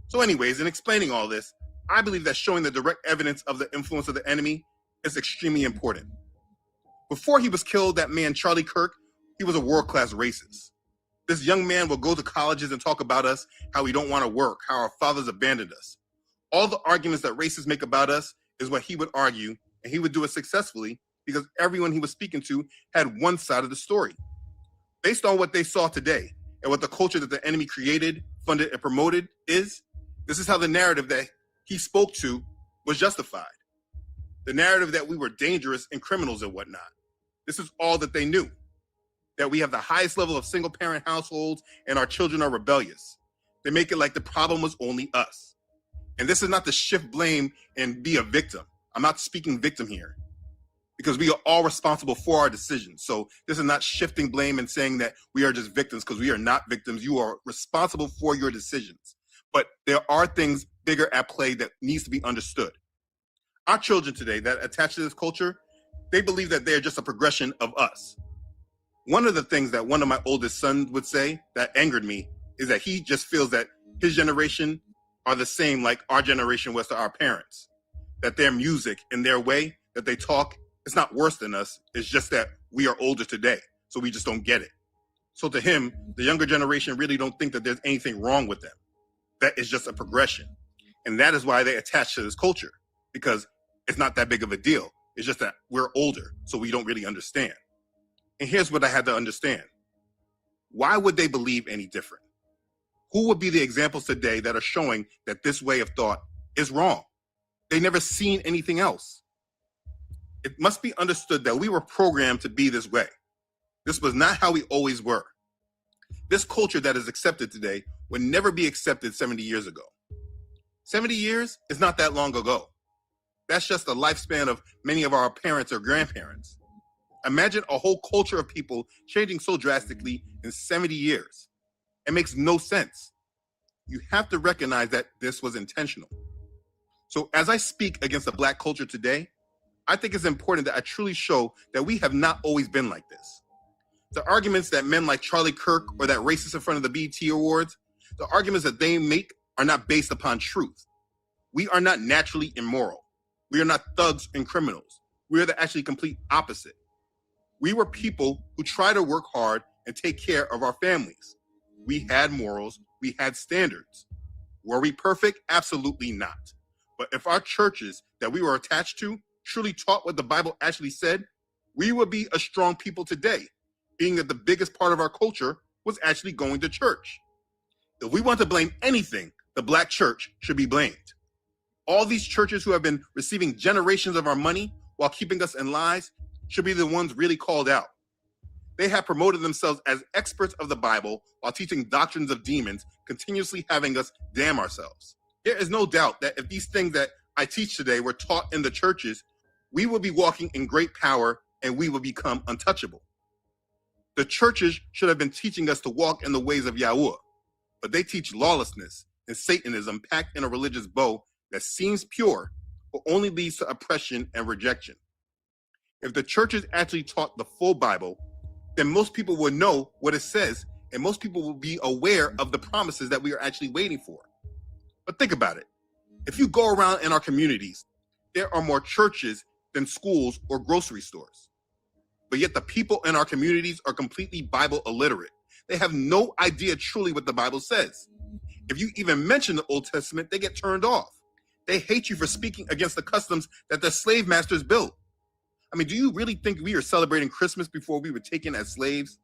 So anyways, in explaining all this, I believe that showing the direct evidence of the influence of the enemy is extremely important. Before he was killed, that man, Charlie Kirk, he was a world-class racist. This young man will go to colleges and talk about us, how we don't want to work, how our fathers abandoned us. All the arguments that racists make about us is what he would argue, and he would do it successfully because everyone he was speaking to had one side of the story. Based on what they saw today and what the culture that the enemy created, funded, and promoted is, this is how the narrative that he spoke to was justified. The narrative that we were dangerous and criminals and whatnot. This is all that they knew. That we have the highest level of single-parent households and our children are rebellious. They make it like the problem was only us. And this is not to shift blame and be a victim. I'm not speaking victim here because we are all responsible for our decisions. So this is not shifting blame and saying that we are just victims because we are not victims. You are responsible for your decisions. But there are things bigger at play that needs to be understood. Our children today that attach to this culture, they believe that they're just a progression of us. One of the things that one of my oldest sons would say that angered me is that he just feels that his generation are the same like our generation was to our parents. That their music and their way that they talk, it's not worse than us. It's just that we are older today, so we just don't get it. So to him, the younger generation really don't think that there's anything wrong with them. That is just a progression. And that is why they attach to this culture, because it's not that big of a deal. It's just that we're older, so we don't really understand. And here's what I had to understand. Why would they believe any different? Who would be the examples today that are showing that this way of thought is wrong? They never seen anything else. It must be understood that we were programmed to be this way. This was not how we always were. This culture that is accepted today would never be accepted 70 years ago. 70 years is not that long ago. That's just the lifespan of many of our parents or grandparents. Imagine a whole culture of people changing so drastically in 70 years. It makes no sense. You have to recognize that this was intentional. So as I speak against the Black culture today, I think it's important that I truly show that we have not always been like this. The arguments that men like Charlie Kirk or that racist in front of the BET Awards, the arguments that they make are not based upon truth. We are not naturally immoral. We are not thugs and criminals. We are the actually complete opposite. We were people who try to work hard and take care of our families. We had morals, we had standards. Were we perfect? Absolutely not. But if our churches that we were attached to truly taught what the Bible actually said, we would be a strong people today, being that the biggest part of our culture was actually going to church. If we want to blame anything, the Black church should be blamed. All these churches who have been receiving generations of our money while keeping us in lies should be the ones really called out. They have promoted themselves as experts of the Bible while teaching doctrines of demons, continuously having us damn ourselves. There is no doubt that if these things that I teach today were taught in the churches, we will be walking in great power and we will become untouchable. The churches should have been teaching us to walk in the ways of Yahuwah, but they teach lawlessness and Satanism packed in a religious bow that seems pure, but only leads to oppression and rejection. If the churches actually taught the full Bible, then most people would know what it says, and most people will be aware of the promises that we are actually waiting for. But think about it. If you go around in our communities, there are more churches than schools or grocery stores. But yet the people in our communities are completely Bible illiterate. They have no idea truly what the Bible says. If you even mention the Old Testament, they get turned off. They hate you for speaking against the customs that the slave masters built. I mean, do you really think we are celebrating Christmas before we were taken as slaves?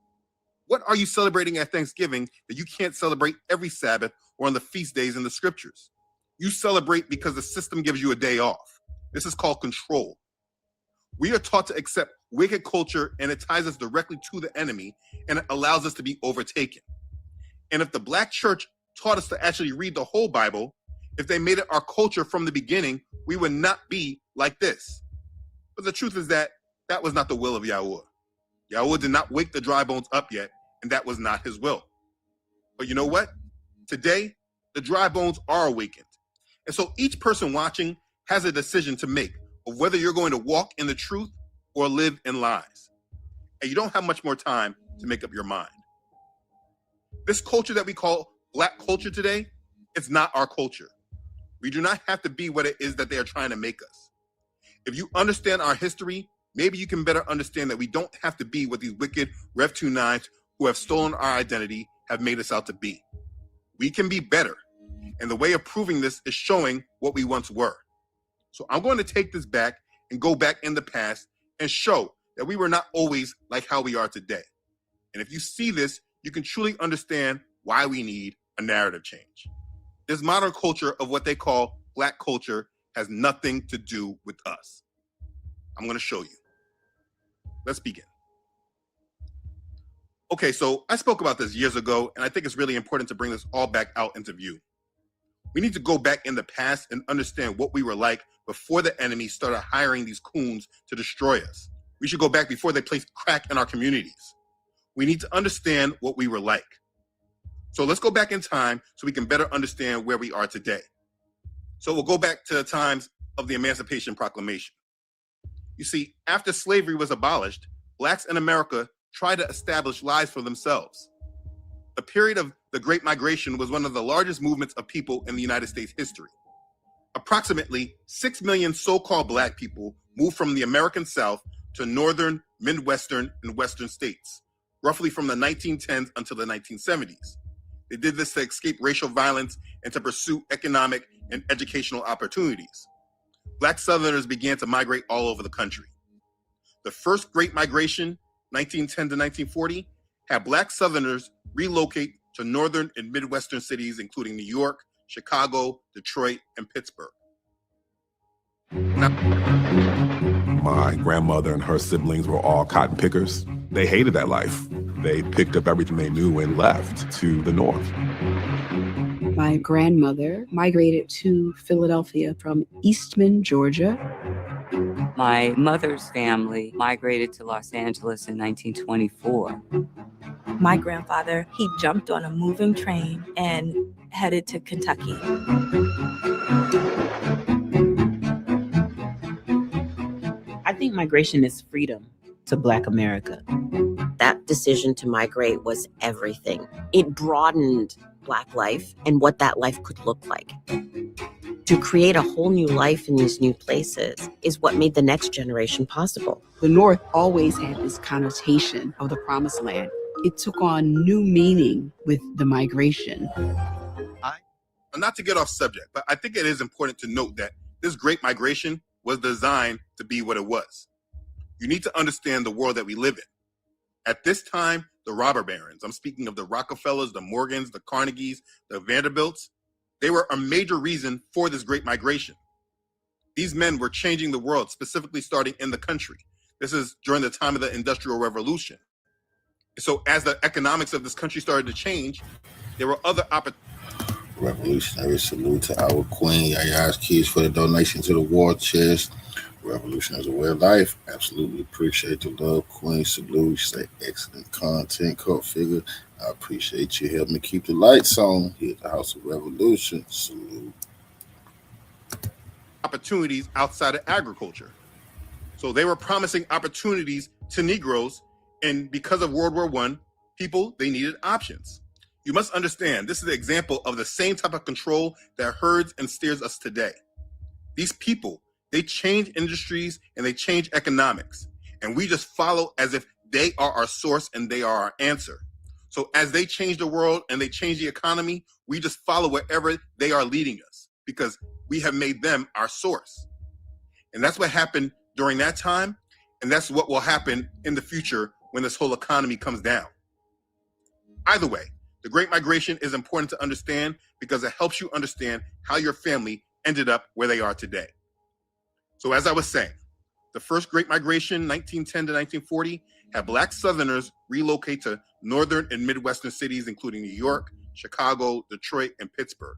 What are you celebrating at Thanksgiving that you can't celebrate every Sabbath or on the feast days in the scriptures? You celebrate because the system gives you a day off. This is called control. We are taught to accept wicked culture, and it ties us directly to the enemy, and it allows us to be overtaken. And if the Black church taught us to actually read the whole Bible, if they made it our culture from the beginning, we would not be like this. But the truth is that that was not the will of Yahuwah. Yahuwah did not wake the dry bones up yet, and that was not his will. But you know what? Today, the dry bones are awakened. And so each person watching has a decision to make of whether you're going to walk in the truth or live in lies. And you don't have much more time to make up your mind. This culture that we call Black culture today, it's not our culture. We do not have to be what it is that they are trying to make us. If you understand our history, maybe you can better understand that we don't have to be what these wicked Rev 29s who have stolen our identity have made us out to be. We can be better. And the way of proving this is showing what we once were. So I'm going to take this back and go back in the past and show that we were not always like how we are today. And if you see this, you can truly understand why we need a narrative change. This modern culture of what they call Black culture has nothing to do with us. I'm going to show you. Let's begin. Okay, so I spoke about this years ago, and I think it's really important to bring this all back out into view. We need to go back in the past and understand what we were like before the enemy started hiring these coons to destroy us. We should go back before they placed crack in our communities. We need to understand what we were like. So let's go back in time so we can better understand where we are today. So we'll go back to the times of the Emancipation Proclamation. You see, after slavery was abolished, Blacks in America tried to establish lives for themselves. The period of the Great Migration was one of the largest movements of people in the United States history. Approximately 6 million so-called Black people moved from the American South to northern, Midwestern, and Western states, roughly from the 1910s until the 1970s. They did this to escape racial violence and to pursue economic and educational opportunities. Black Southerners began to migrate all over the country. The first Great Migration, 1910 to 1940, had Black Southerners relocate to northern and Midwestern cities, including New York, Chicago, Detroit, and Pittsburgh. My grandmother and her siblings were all cotton pickers. They hated that life. They picked up everything they knew and left to the north. My grandmother migrated to Philadelphia from Eastman, Georgia. My mother's family migrated to Los Angeles in 1924. My grandfather, he jumped on a moving train and headed to Kentucky. I think migration is freedom to Black America. That decision to migrate was everything. It broadened Black life and what that life could look like. To create a whole new life in these new places is what made the next generation possible. The North always had this connotation of the promised land. It took on new meaning with the migration. Not to get off subject, but I think it is important to note that this Great Migration was designed to be what it was. You need to understand the world that we live in. At this time, the robber barons, I'm speaking of the Rockefellers, the Morgans, the Carnegies, the Vanderbilts, they were a major reason for this Great Migration. These men were changing the world, specifically starting in the country. This is during the time of the Industrial Revolution. So as the economics of this country started to change, there were other opportunities. Revolutionary salute to our queen, Yaya's Keys, for the donation to the war chest. Revolution is a way of life. Absolutely appreciate the love, Queen. Salute. You say excellent content, cult figure. I appreciate you helping me keep the lights on here at the House of Revolution. Salute. Opportunities outside of agriculture. So they were promising opportunities to Negroes, and because of World War I, they needed options. You must understand, this is an example of the same type of control that herds and steers us today. These people, they change industries and they change economics, and we just follow as if they are our source and they are our answer. So as they change the world and they change the economy, we just follow wherever they are leading us because we have made them our source. And that's what happened during that time, and that's what will happen in the future when this whole economy comes down. Either way, the Great Migration is important to understand because it helps you understand how your family ended up where they are today. So as I was saying, the first Great Migration, 1910 to 1940, had Black Southerners relocate to northern and Midwestern cities, including New York, Chicago, Detroit, and Pittsburgh.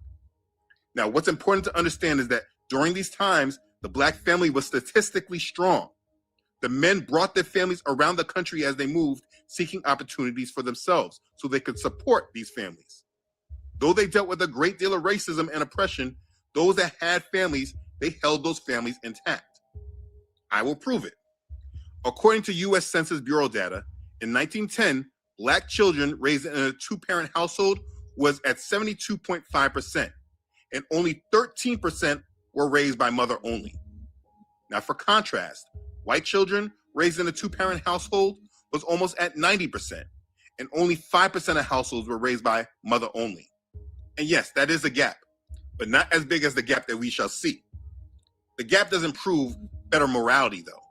Now, what's important to understand is that during these times, the Black family was statistically strong. The men brought their families around the country as they moved, seeking opportunities for themselves so they could support these families. Though they dealt with a great deal of racism and oppression, those that had families, they held those families intact. I will prove it. According to U.S. Census Bureau data, in 1910, Black children raised in a two-parent household was at 72.5%, and only 13% were raised by mother only. Now, for contrast, white children raised in a two-parent household was almost at 90%, and only 5% of households were raised by mother only. And yes, that is a gap, but not as big as the gap that we shall see. The gap doesn't prove better morality, though.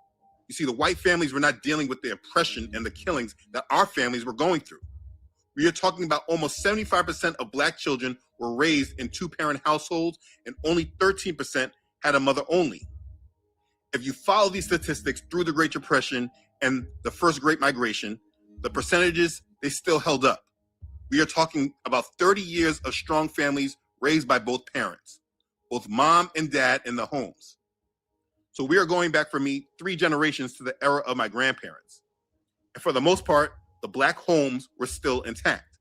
You see, the white families were not dealing with the oppression and the killings that our families were going through. We are talking about almost 75% of Black children were raised in two-parent households, and only 13% had a mother only. If you follow these statistics through the Great Depression and the first Great Migration, the percentages, they still held up. We are talking about 30 years of strong families raised by both parents, both mom and dad in the homes. So we are going back for me 3 generations to the era of my grandparents. And for the most part, the Black homes were still intact.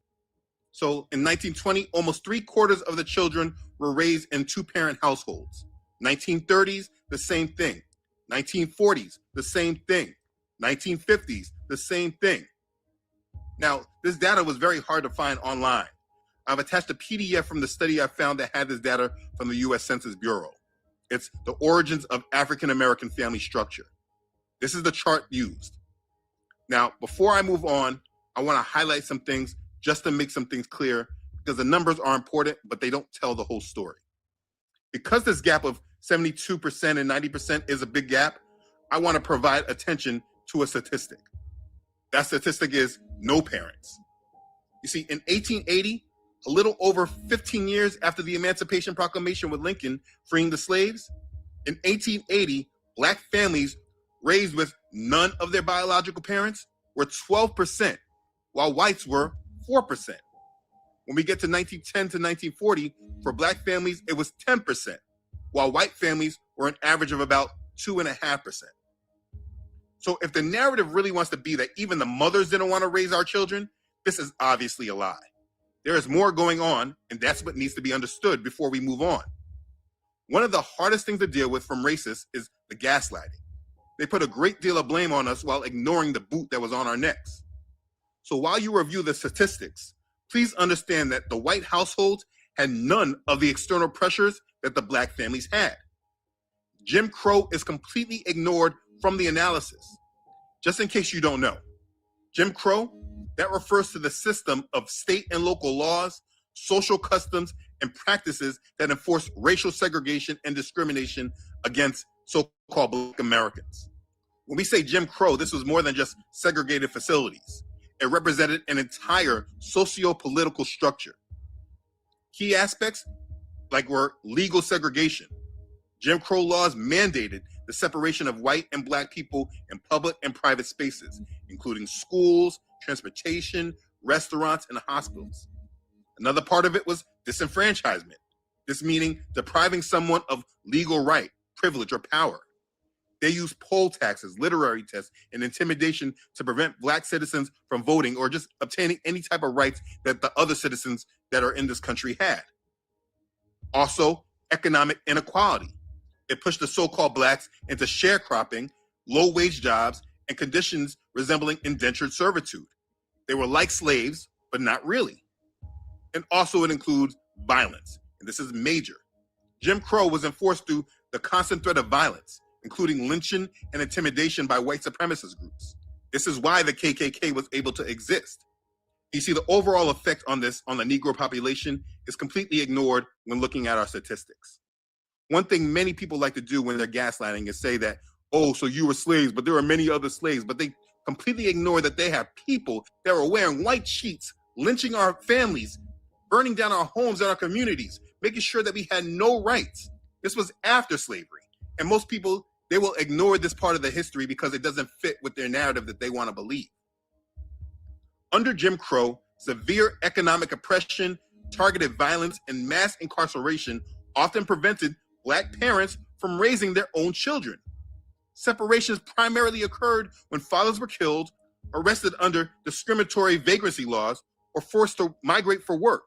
So in 1920, almost 3/4 of the children were raised in two-parent households. 1930s, the same thing. 1940s, the same thing. 1950s, the same thing. Now, this data was very hard to find online. I've attached a PDF from the study I found that had this data from the U.S. Census Bureau. It's the origins of African American family structure. This is the chart used. Now, before I move on, I want to highlight some things just to make some things clear, because the numbers are important, but they don't tell the whole story. Because this gap of 72% and 90% is a big gap, I want to provide attention to a statistic. That statistic is no parents. You see, in 1880, a little over 15 years after the Emancipation Proclamation with Lincoln freeing the slaves, in 1880, Black families raised with none of their biological parents were 12%, while whites were 4%. When we get to 1910 to 1940, for Black families, it was 10%, while white families were an average of about 2.5%. So if the narrative really wants to be that even the mothers didn't want to raise our children, this is obviously a lie. There is more going on, and that's what needs to be understood before we move on. One of the hardest things to deal with from racists is the gaslighting. They put a great deal of blame on us while ignoring the boot that was on our necks. So while you review the statistics, please understand that the white households had none of the external pressures that the Black families had. Jim Crow is completely ignored from the analysis. Just in case you don't know, Jim Crow, that refers to the system of state and local laws, social customs, and practices that enforce racial segregation and discrimination against so-called Black Americans. When we say Jim Crow, this was more than just segregated facilities. It represented an entire socio-political structure. Key aspects like were legal segregation. Jim Crow laws mandated the separation of white and Black people in public and private spaces, including schools, transportation, restaurants, and hospitals. Another part of it was disenfranchisement. This meaning depriving someone of legal right, privilege, or power. They used poll taxes, literary tests, and intimidation to prevent Black citizens from voting or just obtaining any type of rights that the other citizens that are in this country had. Also, economic inequality. It pushed the so-called Blacks into sharecropping, low-wage jobs, and conditions resembling indentured servitude. They were like slaves, but not really. And also it includes violence, and this is major. Jim Crow was enforced through the constant threat of violence, including lynching and intimidation by white supremacist groups. This is why the KKK was able to exist. You see, the overall effect on this on the Negro population is completely ignored when looking at our statistics. One thing many people like to do when they're gaslighting is say that, oh, so you were slaves, but there are many other slaves, but they completely ignore that they have people that were wearing white sheets, lynching our families, burning down our homes and our communities, making sure that we had no rights. This was after slavery. And most people, they will ignore this part of the history because it doesn't fit with their narrative that they want to believe. Under Jim Crow, severe economic oppression, targeted violence, and mass incarceration often prevented Black parents from raising their own children. Separations primarily occurred when fathers were killed, arrested under discriminatory vagrancy laws, or forced to migrate for work.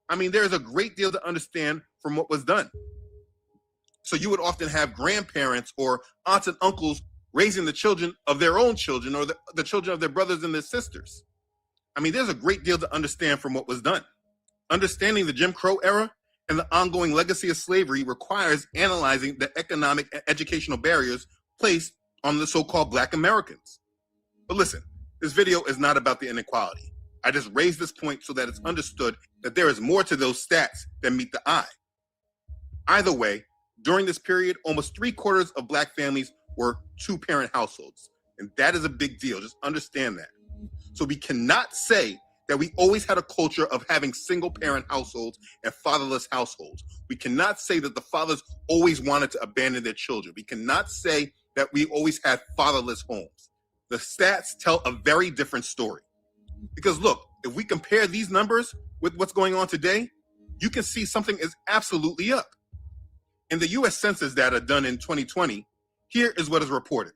I mean, there is a great deal to understand from what was done. So you would often have grandparents or aunts and uncles raising the children of their own children or the children of their brothers and their sisters. I mean, there's a great deal to understand from what was done. Understanding the Jim Crow era and the ongoing legacy of slavery requires analyzing the economic and educational barriers placed on the so-called Black Americans. But listen, this video is not about the inequality. I just raised this point so that it's understood that there is more to those stats than meet the eye. Either way, during this period, almost 3/4 of Black families were two-parent households. And that is a big deal. Just understand that. So we cannot say that we always had a culture of having single-parent households and fatherless households. We cannot say that the fathers always wanted to abandon their children. We cannot say that we always had fatherless homes. The stats tell a very different story. Because look, if we compare these numbers with what's going on today, you can see something is absolutely up. In the US Census data done in 2020, here is what is reported.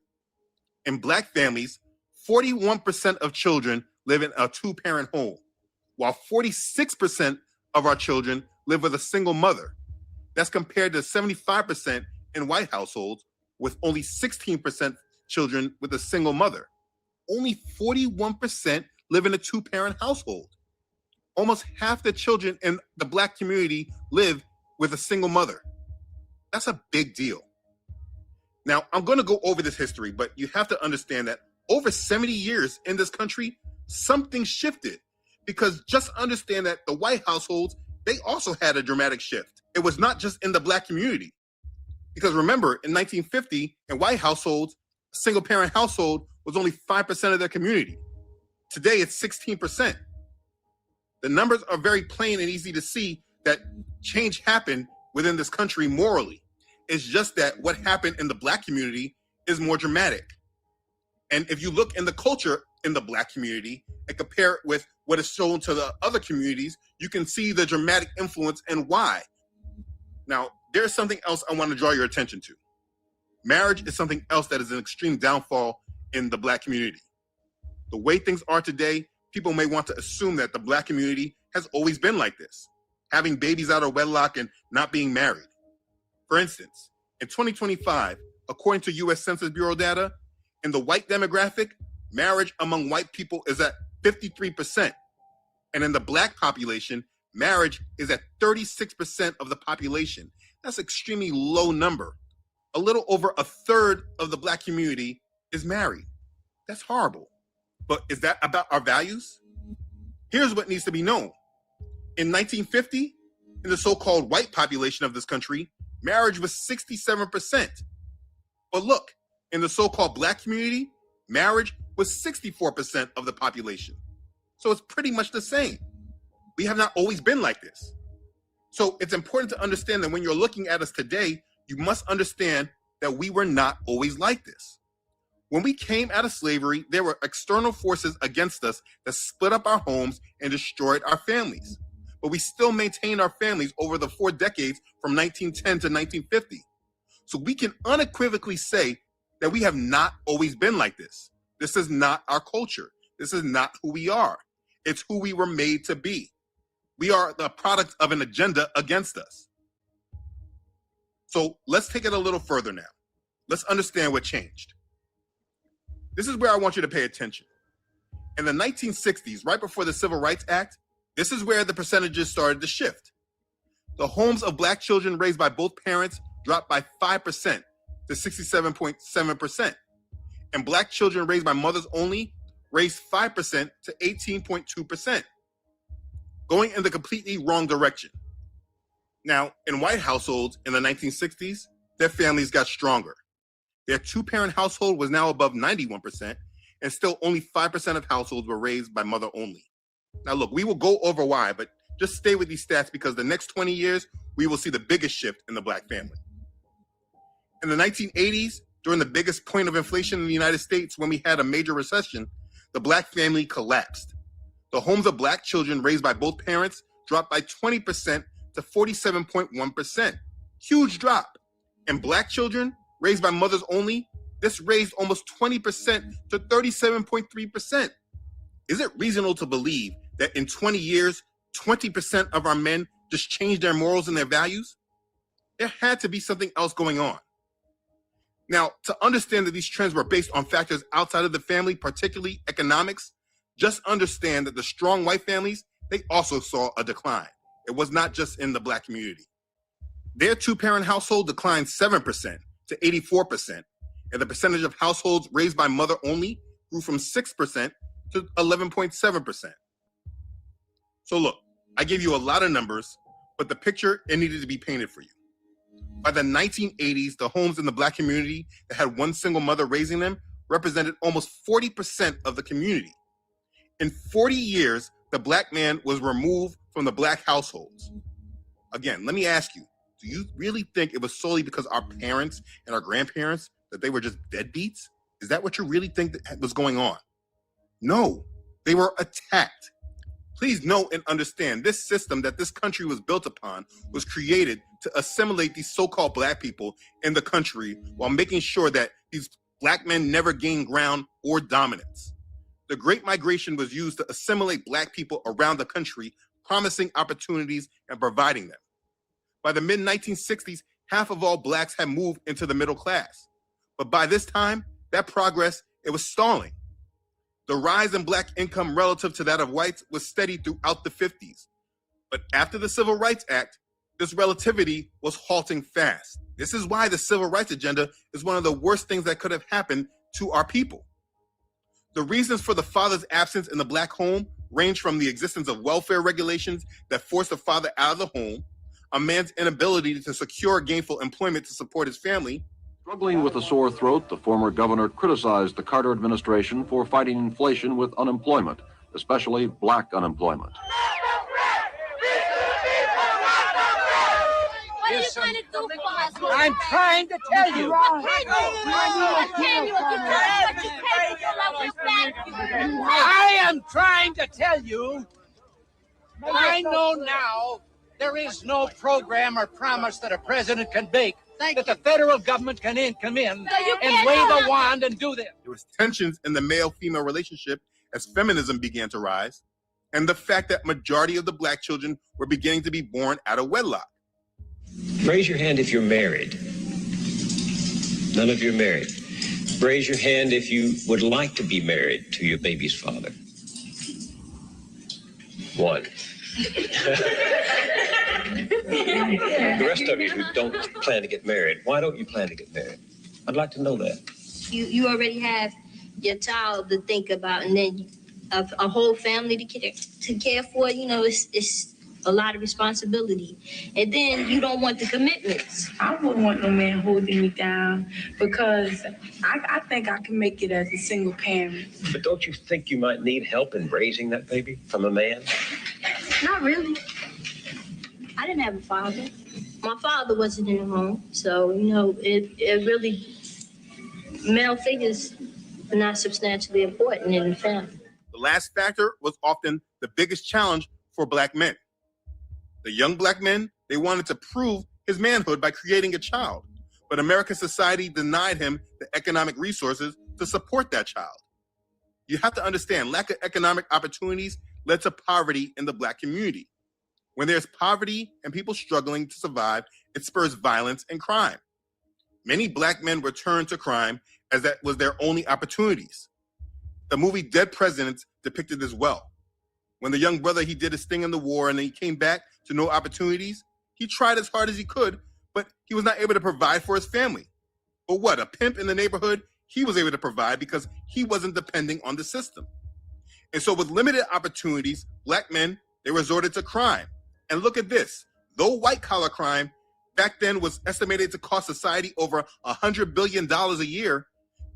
In Black families, 41% of children live in a two-parent home, while 46% of our children live with a single mother. That's compared to 75% in white households, with only 16% children with a single mother. Only 41% live in a two-parent household. Almost half the children in the Black community live with a single mother. That's a big deal. Now, I'm going to go over this history, but you have to understand that over 70 years in this country, something shifted. Because just understand that the white households, they also had a dramatic shift. It was not just in the Black community. Because remember, in 1950, in white households, a single-parent household was only 5% of their community. Today, it's 16%. The numbers are very plain and easy to see that change happened within this country morally. It's just that what happened in the Black community is more dramatic. And if you look in the culture in the Black community and compare it with what is shown to the other communities, you can see the dramatic influence and why. Now, there's something else I want to draw your attention to. Marriage is something else that is an extreme downfall in the Black community. The way things are today, people may want to assume that the Black community has always been like this, having babies out of wedlock and not being married. For instance, in 2025, according to US Census Bureau data, in the white demographic, marriage among white people is at 53%. And in the Black population, marriage is at 36% of the population. That's an extremely low number. A little over a third of the Black community is married. That's horrible. But is that about our values? Here's what needs to be known. In 1950, in the so-called white population of this country, marriage was 67%. But look, in the so-called Black community, marriage was 64% of the population. So it's pretty much the same. We have not always been like this. So it's important to understand that when you're looking at us today, you must understand that we were not always like this. When we came out of slavery, there were external forces against us that split up our homes and destroyed our families. But we still maintained our families over the 4 decades from 1910 to 1950. So we can unequivocally say that we have not always been like this. This is not our culture. This is not who we are. It's who we were made to be. We are the product of an agenda against us. So let's take it a little further now. Let's understand what changed. This is where I want you to pay attention. In the 1960s, right before the Civil Rights Act, this is where the percentages started to shift. The homes of Black children raised by both parents dropped by 5% to 67.7%. And Black children raised by mothers only raised 5% to 18.2%, going in the completely wrong direction. Now, in white households in the 1960s, their families got stronger. Their two-parent household was now above 91%, and still only 5% of households were raised by mother only. Now look, we will go over why, but just stay with these stats because the next 20 years, we will see the biggest shift in the Black family. In the 1980s, during the biggest point of inflation in the United States when we had a major recession, the Black family collapsed. The homes of Black children raised by both parents dropped by 20% to 47.1%. Huge drop. And Black children raised by mothers only, this raised almost 20% to 37.3%. Is it reasonable to believe that in 20 years, 20% of our men just changed their morals and their values? There had to be something else going on. Now, to understand that these trends were based on factors outside of the family, particularly economics, just understand that the strong white families, they also saw a decline. It was not just in the Black community. Their two-parent household declined 7% to 84%, and the percentage of households raised by mother only grew from 6% to 11.7%. So look, I gave you a lot of numbers, but the picture, it needed to be painted for you. By the 1980s, the homes in the Black community that had one single mother raising them represented almost 40% of the community. In 40 years, the Black man was removed from the Black households. Again, let me ask you, do you really think it was solely because our parents and our grandparents that they were just deadbeats? Is that what you really think that was going on? No, they were attacked. Please know and understand this system that this country was built upon was created to assimilate these so-called Black people in the country while making sure that these Black men never gained ground or dominance. The Great Migration was used to assimilate Black people around the country, promising opportunities and providing them. By the mid-1960s, half of all Blacks had moved into the middle class. But by this time, that progress, it was stalling. The rise in Black income relative to that of whites was steady throughout the 50s. But after the Civil Rights Act, this relativity was halting fast. This is why the Civil Rights agenda is one of the worst things that could have happened to our people. The reasons for the father's absence in the Black home range from the existence of welfare regulations that force the father out of the home, a man's inability to secure gainful employment to support his family. Struggling with a sore throat, the former governor criticized the Carter administration for fighting inflation with unemployment, especially Black unemployment. What are you trying to do for us? I'm trying to tell you. I am trying to tell you. I know now there is no program or promise that a president can make that the federal government can come in and wave a wand and do this. There was tensions in the male-female relationship as feminism began to rise, and the fact that majority of the Black children were beginning to be born out of wedlock. Raise your hand if you're married. None of you are married. Raise your hand if you would like to be married to your baby's father. One. The rest of you who don't plan to get married, why don't you plan to get married? I'd like to know that. You already have your child to think about, and then a whole family to care for. You know, it's a lot of responsibility, and then you don't want the commitments. I wouldn't want no man holding me down because I think I can make it as a single parent. But don't you think you might need help in raising that baby from a man? Not really. I didn't have a father. My father wasn't in the home, so you know it really male figures are not substantially important in the family. The last factor was often the biggest challenge for Black men. The young Black men, they wanted to prove his manhood by creating a child. but American society denied him the economic resources to support that child. You have to understand, lack of economic opportunities led to poverty in the Black community. When there's poverty and people struggling to survive, it spurs violence and crime. Many Black men returned to crime as that was their only opportunities. The movie Dead Presidents depicted this well. When the young brother, he did his thing in the war and then he came back to no opportunities, he tried as hard as he could, but he was not able to provide for his family. But what, a pimp in the neighborhood, he was able to provide because he wasn't depending on the system. And so with limited opportunities, Black men, they resorted to crime. And look at this, though white collar crime back then was estimated to cost society over $100 billion a year,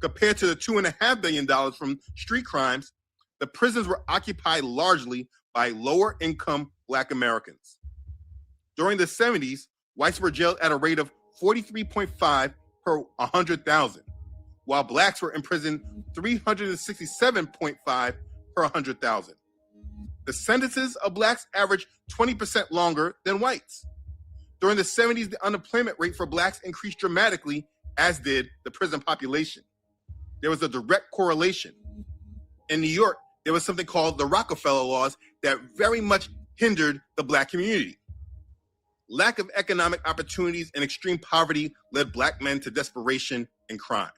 compared to the $2.5 billion from street crimes, the prisons were occupied largely by lower income Black Americans. During the 70s, whites were jailed at a rate of 43.5 per 100,000, while Blacks were imprisoned 367.5 per 100,000. The sentences of Blacks averaged 20% longer than whites. During the 70s, the unemployment rate for Blacks increased dramatically, as did the prison population. There was a direct correlation. In New York, there was something called the Rockefeller laws that very much hindered the Black community. Lack of economic opportunities and extreme poverty led Black men to desperation and crime.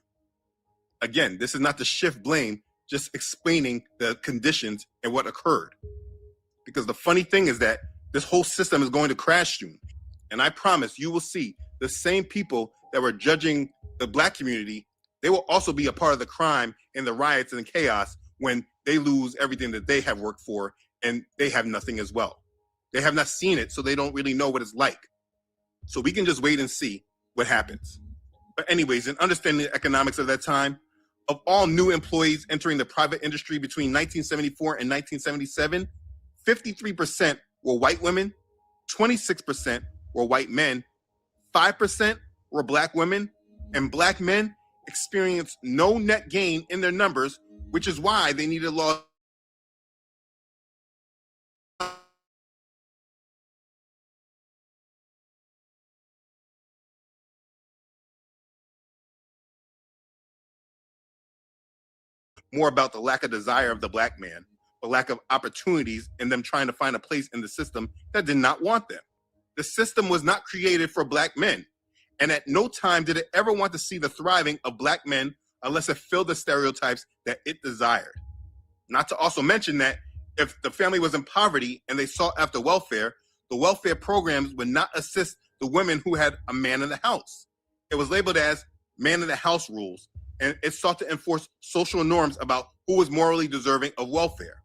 Again, this is not to shift blame, just explaining the conditions and what occurred. Because the funny thing is that this whole system is going to crash soon. And I promise you will see the same people that were judging the Black community, they will also be a part of the crime and the riots and the chaos when they lose everything that they have worked for and they have nothing as well. They have not seen it, so they don't really know what it's like. So we can just wait and see what happens. But anyways, in understanding the economics of that time, of all new employees entering the private industry between 1974 and 1977, 53% were white women, 26% were white men, 5% were Black women, and Black men experienced no net gain in their numbers, which is why they needed law. More about the lack of desire of the Black man, the lack of opportunities, and them trying to find a place in the system that did not want them. The system was not created for Black men, and at no time did it ever want to see the thriving of Black men unless it filled the stereotypes that it desired. Not to also mention that if the family was in poverty and they sought after welfare, the welfare programs would not assist the women who had a man in the house. It was labeled as man in the house rules, and it sought to enforce social norms about who was morally deserving of welfare.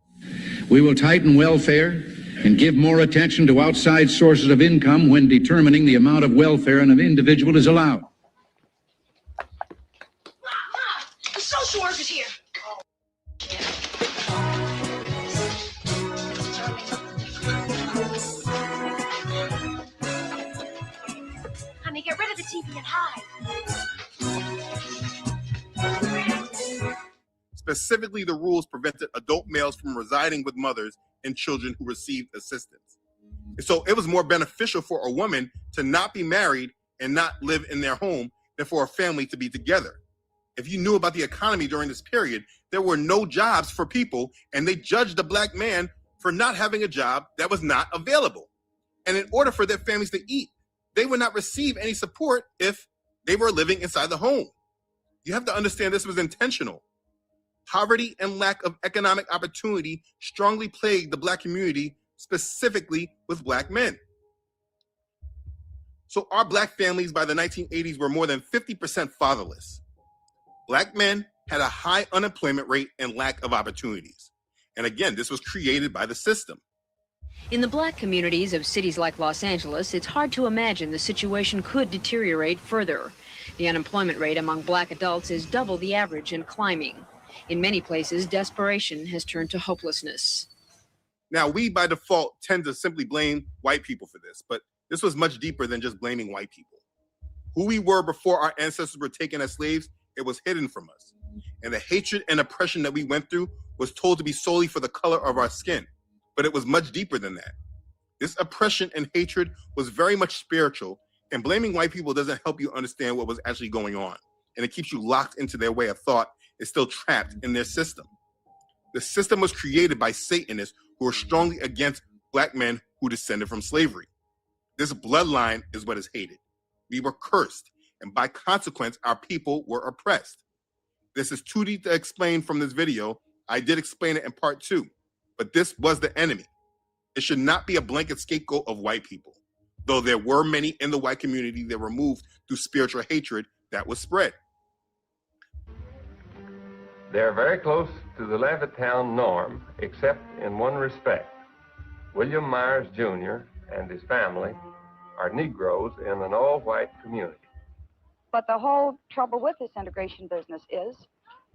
We will tighten welfare and give more attention to outside sources of income when determining the amount of welfare an individual is allowed. The social worker's here. Honey, get rid of the TV and hide. Specifically, the rules prevented adult males from residing with mothers and children who received assistance. And so it was more beneficial for a woman to not be married and not live in their home than for a family to be together. If you knew about the economy during this period, there were no jobs for people, and they judged the Black man for not having a job that was not available. And in order for their families to eat, they would not receive any support if they were living inside the home. You have to understand this was intentional. Poverty and lack of economic opportunity strongly plagued the Black community, specifically with Black men. So our Black families by the 1980s were more than 50% fatherless. Black men had a high unemployment rate and lack of opportunities. And again, this was created by the system. In the Black communities of cities like Los Angeles, it's hard to imagine the situation could deteriorate further. The unemployment rate among Black adults is double the average and climbing. In many places, desperation has turned to hopelessness. Now, we by default tend to simply blame white people for this, but this was much deeper than just blaming white people. Who we were before our ancestors were taken as slaves, it was hidden from us. And the hatred and oppression that we went through was told to be solely for the color of our skin, but it was much deeper than that. This oppression and hatred was very much spiritual, And blaming white people doesn't help you understand what was actually going on. And it keeps you locked into their way of thought and still trapped in their system. The system was created by Satanists who are strongly against Black men who descended from slavery. This bloodline is what is hated. We were cursed, and by consequence, our people were oppressed. This is too deep to explain from this video. I did explain it in part 2, but this was the enemy. It should not be a blanket scapegoat of white people, though there were many in the white community that were moved through spiritual hatred that was spread. They're very close to the Levittown norm, except in one respect. William Myers Jr. and his family are Negroes in an all-white community. But the whole trouble with this integration business is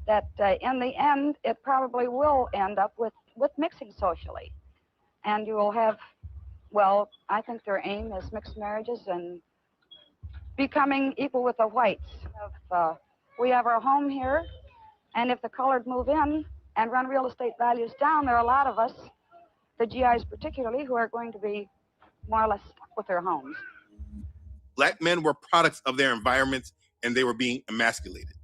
that in the end, it probably will end up with mixing socially. And you will have, well, I think their aim is mixed marriages and becoming equal with the whites. We have our home here, and if the colored move in and run real estate values down, there are a lot of us, the GIs particularly, who are going to be more or less stuck with their homes. Black men were products of their environments, and they were being emasculated.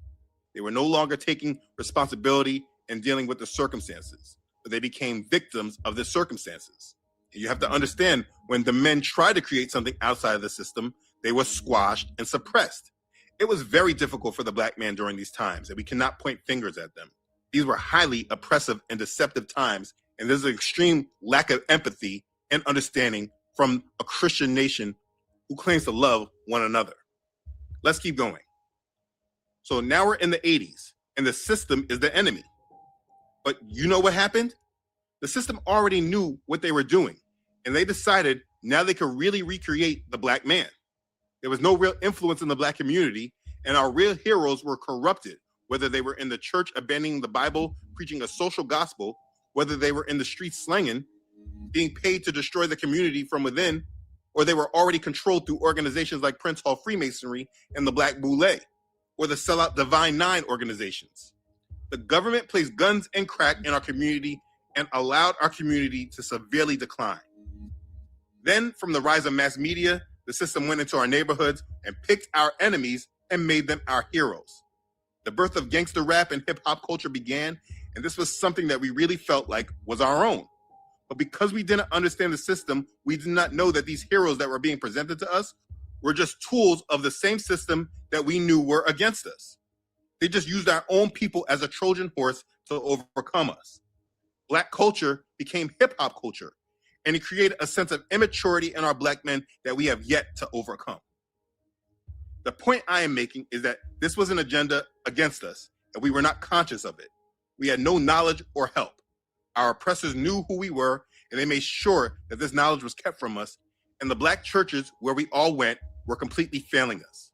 They were no longer taking responsibility and dealing with the circumstances, but they became victims of the circumstances. And you have to understand, when the men tried to create something outside of the system, they were squashed and suppressed. It was very difficult for the Black man during these times, and we cannot point fingers at them. These were highly oppressive and deceptive times, and there's an extreme lack of empathy and understanding from a Christian nation who claims to love one another. Let's keep going. So now we're in the 80s, and the system is the enemy. But you know what happened? The system already knew what they were doing, and they decided now they could really recreate the Black man. There was no real influence in the Black community, and our real heroes were corrupted, whether they were in the church abandoning the Bible, preaching a social gospel, whether they were in the streets slanging, being paid to destroy the community from within, or they were already controlled through organizations like Prince Hall Freemasonry and the Black Boule, or the sellout Divine Nine organizations. The government placed guns and crack in our community and allowed our community to severely decline. Then, from the rise of mass media, the system went into our neighborhoods and picked our enemies and made them our heroes. The birth of gangster rap and hip hop culture began, and this was something that we really felt like was our own. But because we didn't understand the system, we did not know that these heroes that were being presented to us were just tools of the same system that we knew were against us. They just used our own people as a Trojan horse to overcome us. Black culture became hip hop culture, and it created a sense of immaturity in our Black men that we have yet to overcome. The point I am making is that this was an agenda against us, and we were not conscious of it. We had no knowledge or help. Our oppressors knew who we were, and they made sure that this knowledge was kept from us, and the Black churches where we all went were completely failing us.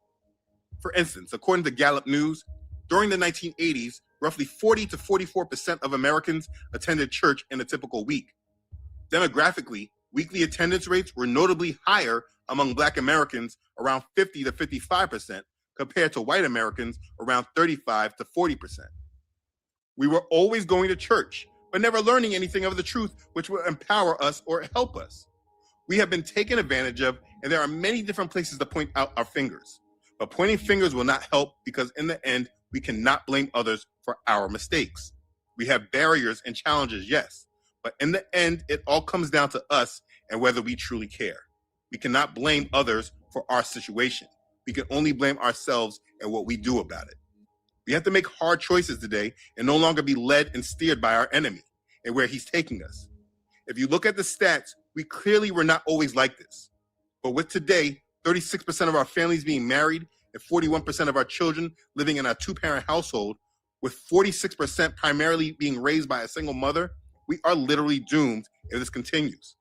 For instance, according to Gallup News, during the 1980s, roughly 40 to 44% of Americans attended church in a typical week. Demographically, weekly attendance rates were notably higher among Black Americans, around 50 to 55%, compared to white Americans, around 35 to 40%. We were always going to church, but never learning anything of the truth which will empower us or help us. We have been taken advantage of, and there are many different places to point out our fingers. But pointing fingers will not help, because in the end, we cannot blame others for our mistakes. We have barriers and challenges, yes, but in the end, it all comes down to us and whether we truly care. We cannot blame others for our situation. We can only blame ourselves and what we do about it. We have to make hard choices today and no longer be led and steered by our enemy and where he's taking us. If you look at the stats, we clearly were not always like this. But with today, 36% of our families being married and 41% of our children living in a two-parent household, with 46% primarily being raised by a single mother, we are literally doomed if this continues.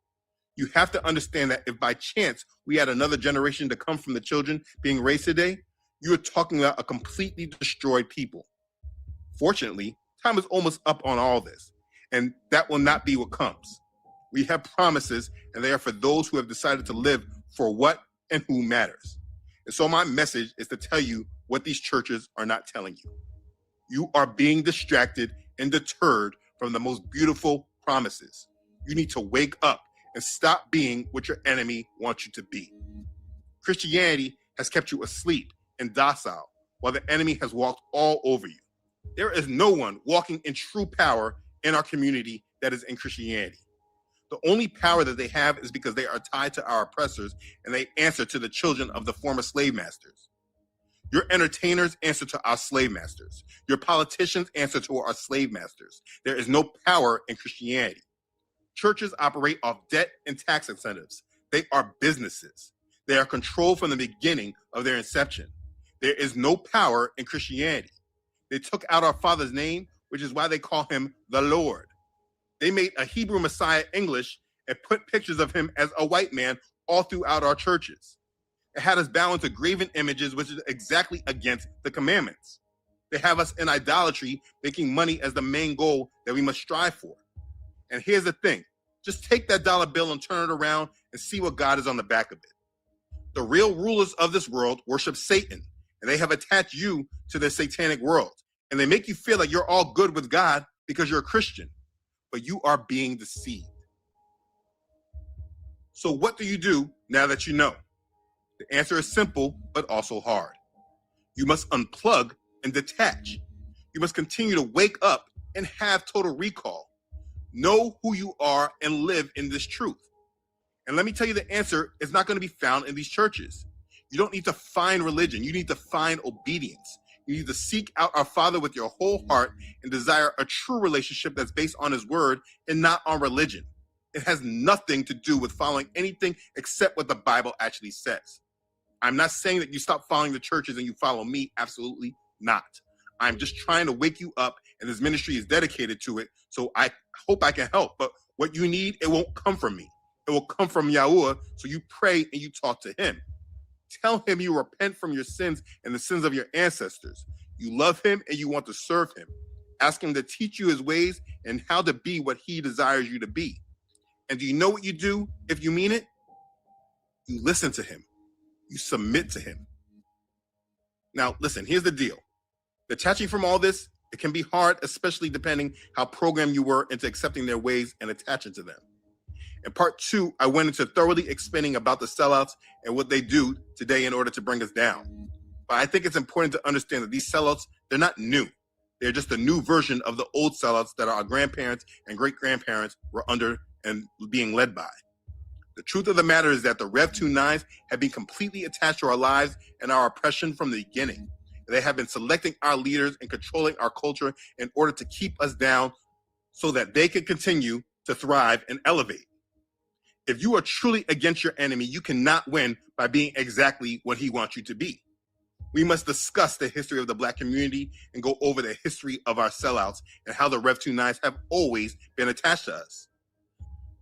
You have to understand that if by chance we had another generation to come from the children being raised today, you are talking about a completely destroyed people. Fortunately, time is almost up on all this, and that will not be what comes. We have promises, and they are for those who have decided to live for what and who matters. And so my message is to tell you what these churches are not telling you. You are being distracted and deterred from the most beautiful promises. You need to wake up and stop being what your enemy wants you to be. Christianity has kept you asleep and docile while the enemy has walked all over you. There is no one walking in true power in our community that is in Christianity. The only power that they have is because they are tied to our oppressors and they answer to the children of the former slave masters. Your entertainers answer to our slave masters. Your politicians answer to our slave masters. There is no power in Christianity. Churches operate off debt and tax incentives. They are businesses. They are controlled from the beginning of their inception. There is no power in Christianity. They took out our Father's name, which is why they call him the Lord. They made a Hebrew Messiah English and put pictures of him as a white man all throughout our churches. It had us bow into graven images, which is exactly against the commandments. They have us in idolatry, making money as the main goal that we must strive for. And here's the thing. Just take that dollar bill and turn it around and see what God is on the back of it. The real rulers of this world worship Satan, and they have attached you to their satanic world. And they make you feel like you're all good with God because you're a Christian, but you are being deceived. So what do you do now that you know? The answer is simple, but also hard. You must unplug and detach. You must continue to wake up and have total recall. Know who you are and live in this truth. And let me tell you, the answer is not going to be found in these churches. You don't need to find religion. You need to find obedience. You need to seek out our Father with your whole heart and desire a true relationship that's based on his word and not on religion. It has nothing to do with following anything except what the Bible actually says. I'm not saying that you stop following the churches and you follow me. Absolutely not. I'm just trying to wake you up, and this ministry is dedicated to it. So I hope I can help. But what you need, it won't come from me. It will come from Yahuwah. So you pray and you talk to him. Tell him you repent from your sins and the sins of your ancestors. You love him and you want to serve him. Ask him to teach you his ways and how to be what he desires you to be. And do you know what you do if you mean it? You listen to him. You submit to him. Now, listen, here's the deal. Detaching from all this, it can be hard, especially depending how programmed you were into accepting their ways and attaching to them. In part 2, I went into thoroughly explaining about the sellouts and what they do today in order to bring us down. But I think it's important to understand that these sellouts, they're not new. They're just a new version of the old sellouts that our grandparents and great-grandparents were under and being led by. The truth of the matter is that the Rev 29s have been completely attached to our lives and our oppression from the beginning. They have been selecting our leaders and controlling our culture in order to keep us down so that they can continue to thrive and elevate. If you are truly against your enemy, you cannot win by being exactly what he wants you to be. We must discuss the history of the Black community and go over the history of our sellouts and how the Rev 29s have always been attached to us.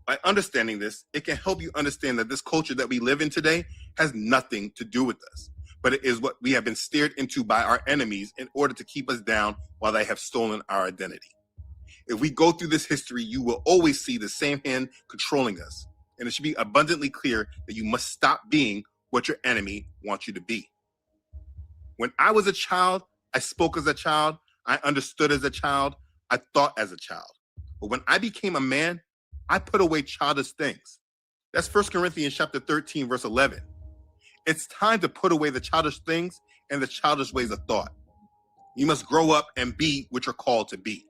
By understanding this, it can help you understand that this culture that we live in today has nothing to do with us, but it is what we have been steered into by our enemies in order to keep us down while they have stolen our identity. If we go through this history, you will always see the same hand controlling us, and it should be abundantly clear that you must stop being what your enemy wants you to be. When I was a child, I spoke as a child, I understood as a child, I thought as a child. But when I became a man, I put away childish things. That's 1 Corinthians chapter 13, verse 11. It's time to put away the childish things and the childish ways of thought. You must grow up and be what you're called to be.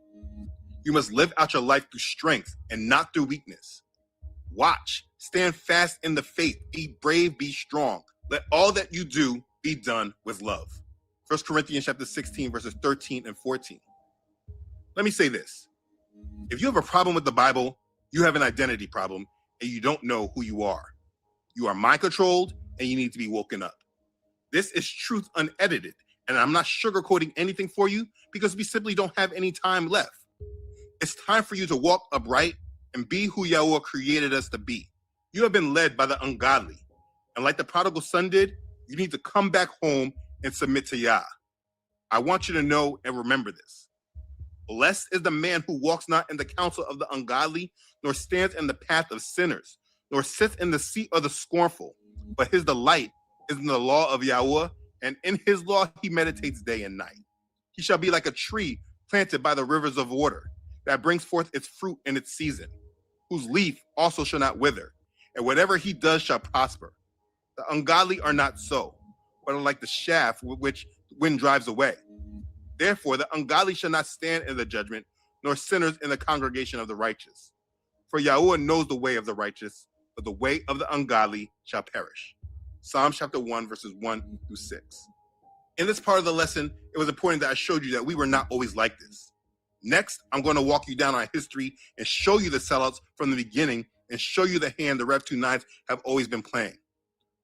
You must live out your life through strength and not through weakness. Watch, stand fast in the faith, be brave, be strong. Let all that you do be done with love. 1 Corinthians chapter 16, verses 13 and 14. Let me say this. If you have a problem with the Bible, you have an identity problem and you don't know who you are. You are mind-controlled and you need to be woken up. This is truth unedited, and I'm not sugarcoating anything for you because we simply don't have any time left. It's time for you to walk upright and be who Yahuwah created us to be. You have been led by the ungodly, and like the prodigal son did, you need to come back home and submit to Yah. I want you to know and remember this. Blessed is the man who walks not in the counsel of the ungodly, nor stands in the path of sinners, nor sits in the seat of the scornful. But his delight is in the law of Yahuwah, and in his law he meditates day and night. He shall be like a tree planted by the rivers of water, that brings forth its fruit in its season, whose leaf also shall not wither, and whatever he does shall prosper. The ungodly are not so, but are like the shaft with which wind drives away. Therefore, the ungodly shall not stand in the judgment, nor sinners in the congregation of the righteous. For Yahuwah knows the way of the righteous, but the way of the ungodly shall perish. Psalms chapter 1, verses 1 through 6. In this part of the lesson, it was important that I showed you that we were not always like this. Next, I'm going to walk you down our history and show you the sellouts from the beginning and show you the hand the Rev 29s have always been playing.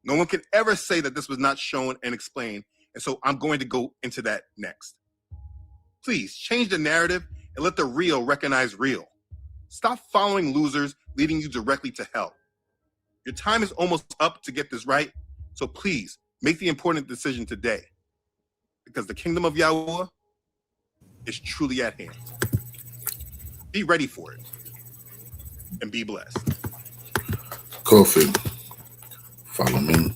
No one can ever say that this was not shown and explained, and so I'm going to go into that next. Please change the narrative and let the real recognize real. Stop following losers leading you directly to hell. Your time is almost up to get this right, so please make the important decision today, because the kingdom of Yahuwah is truly at hand. Be ready for it, and be blessed. Kofi, follow me.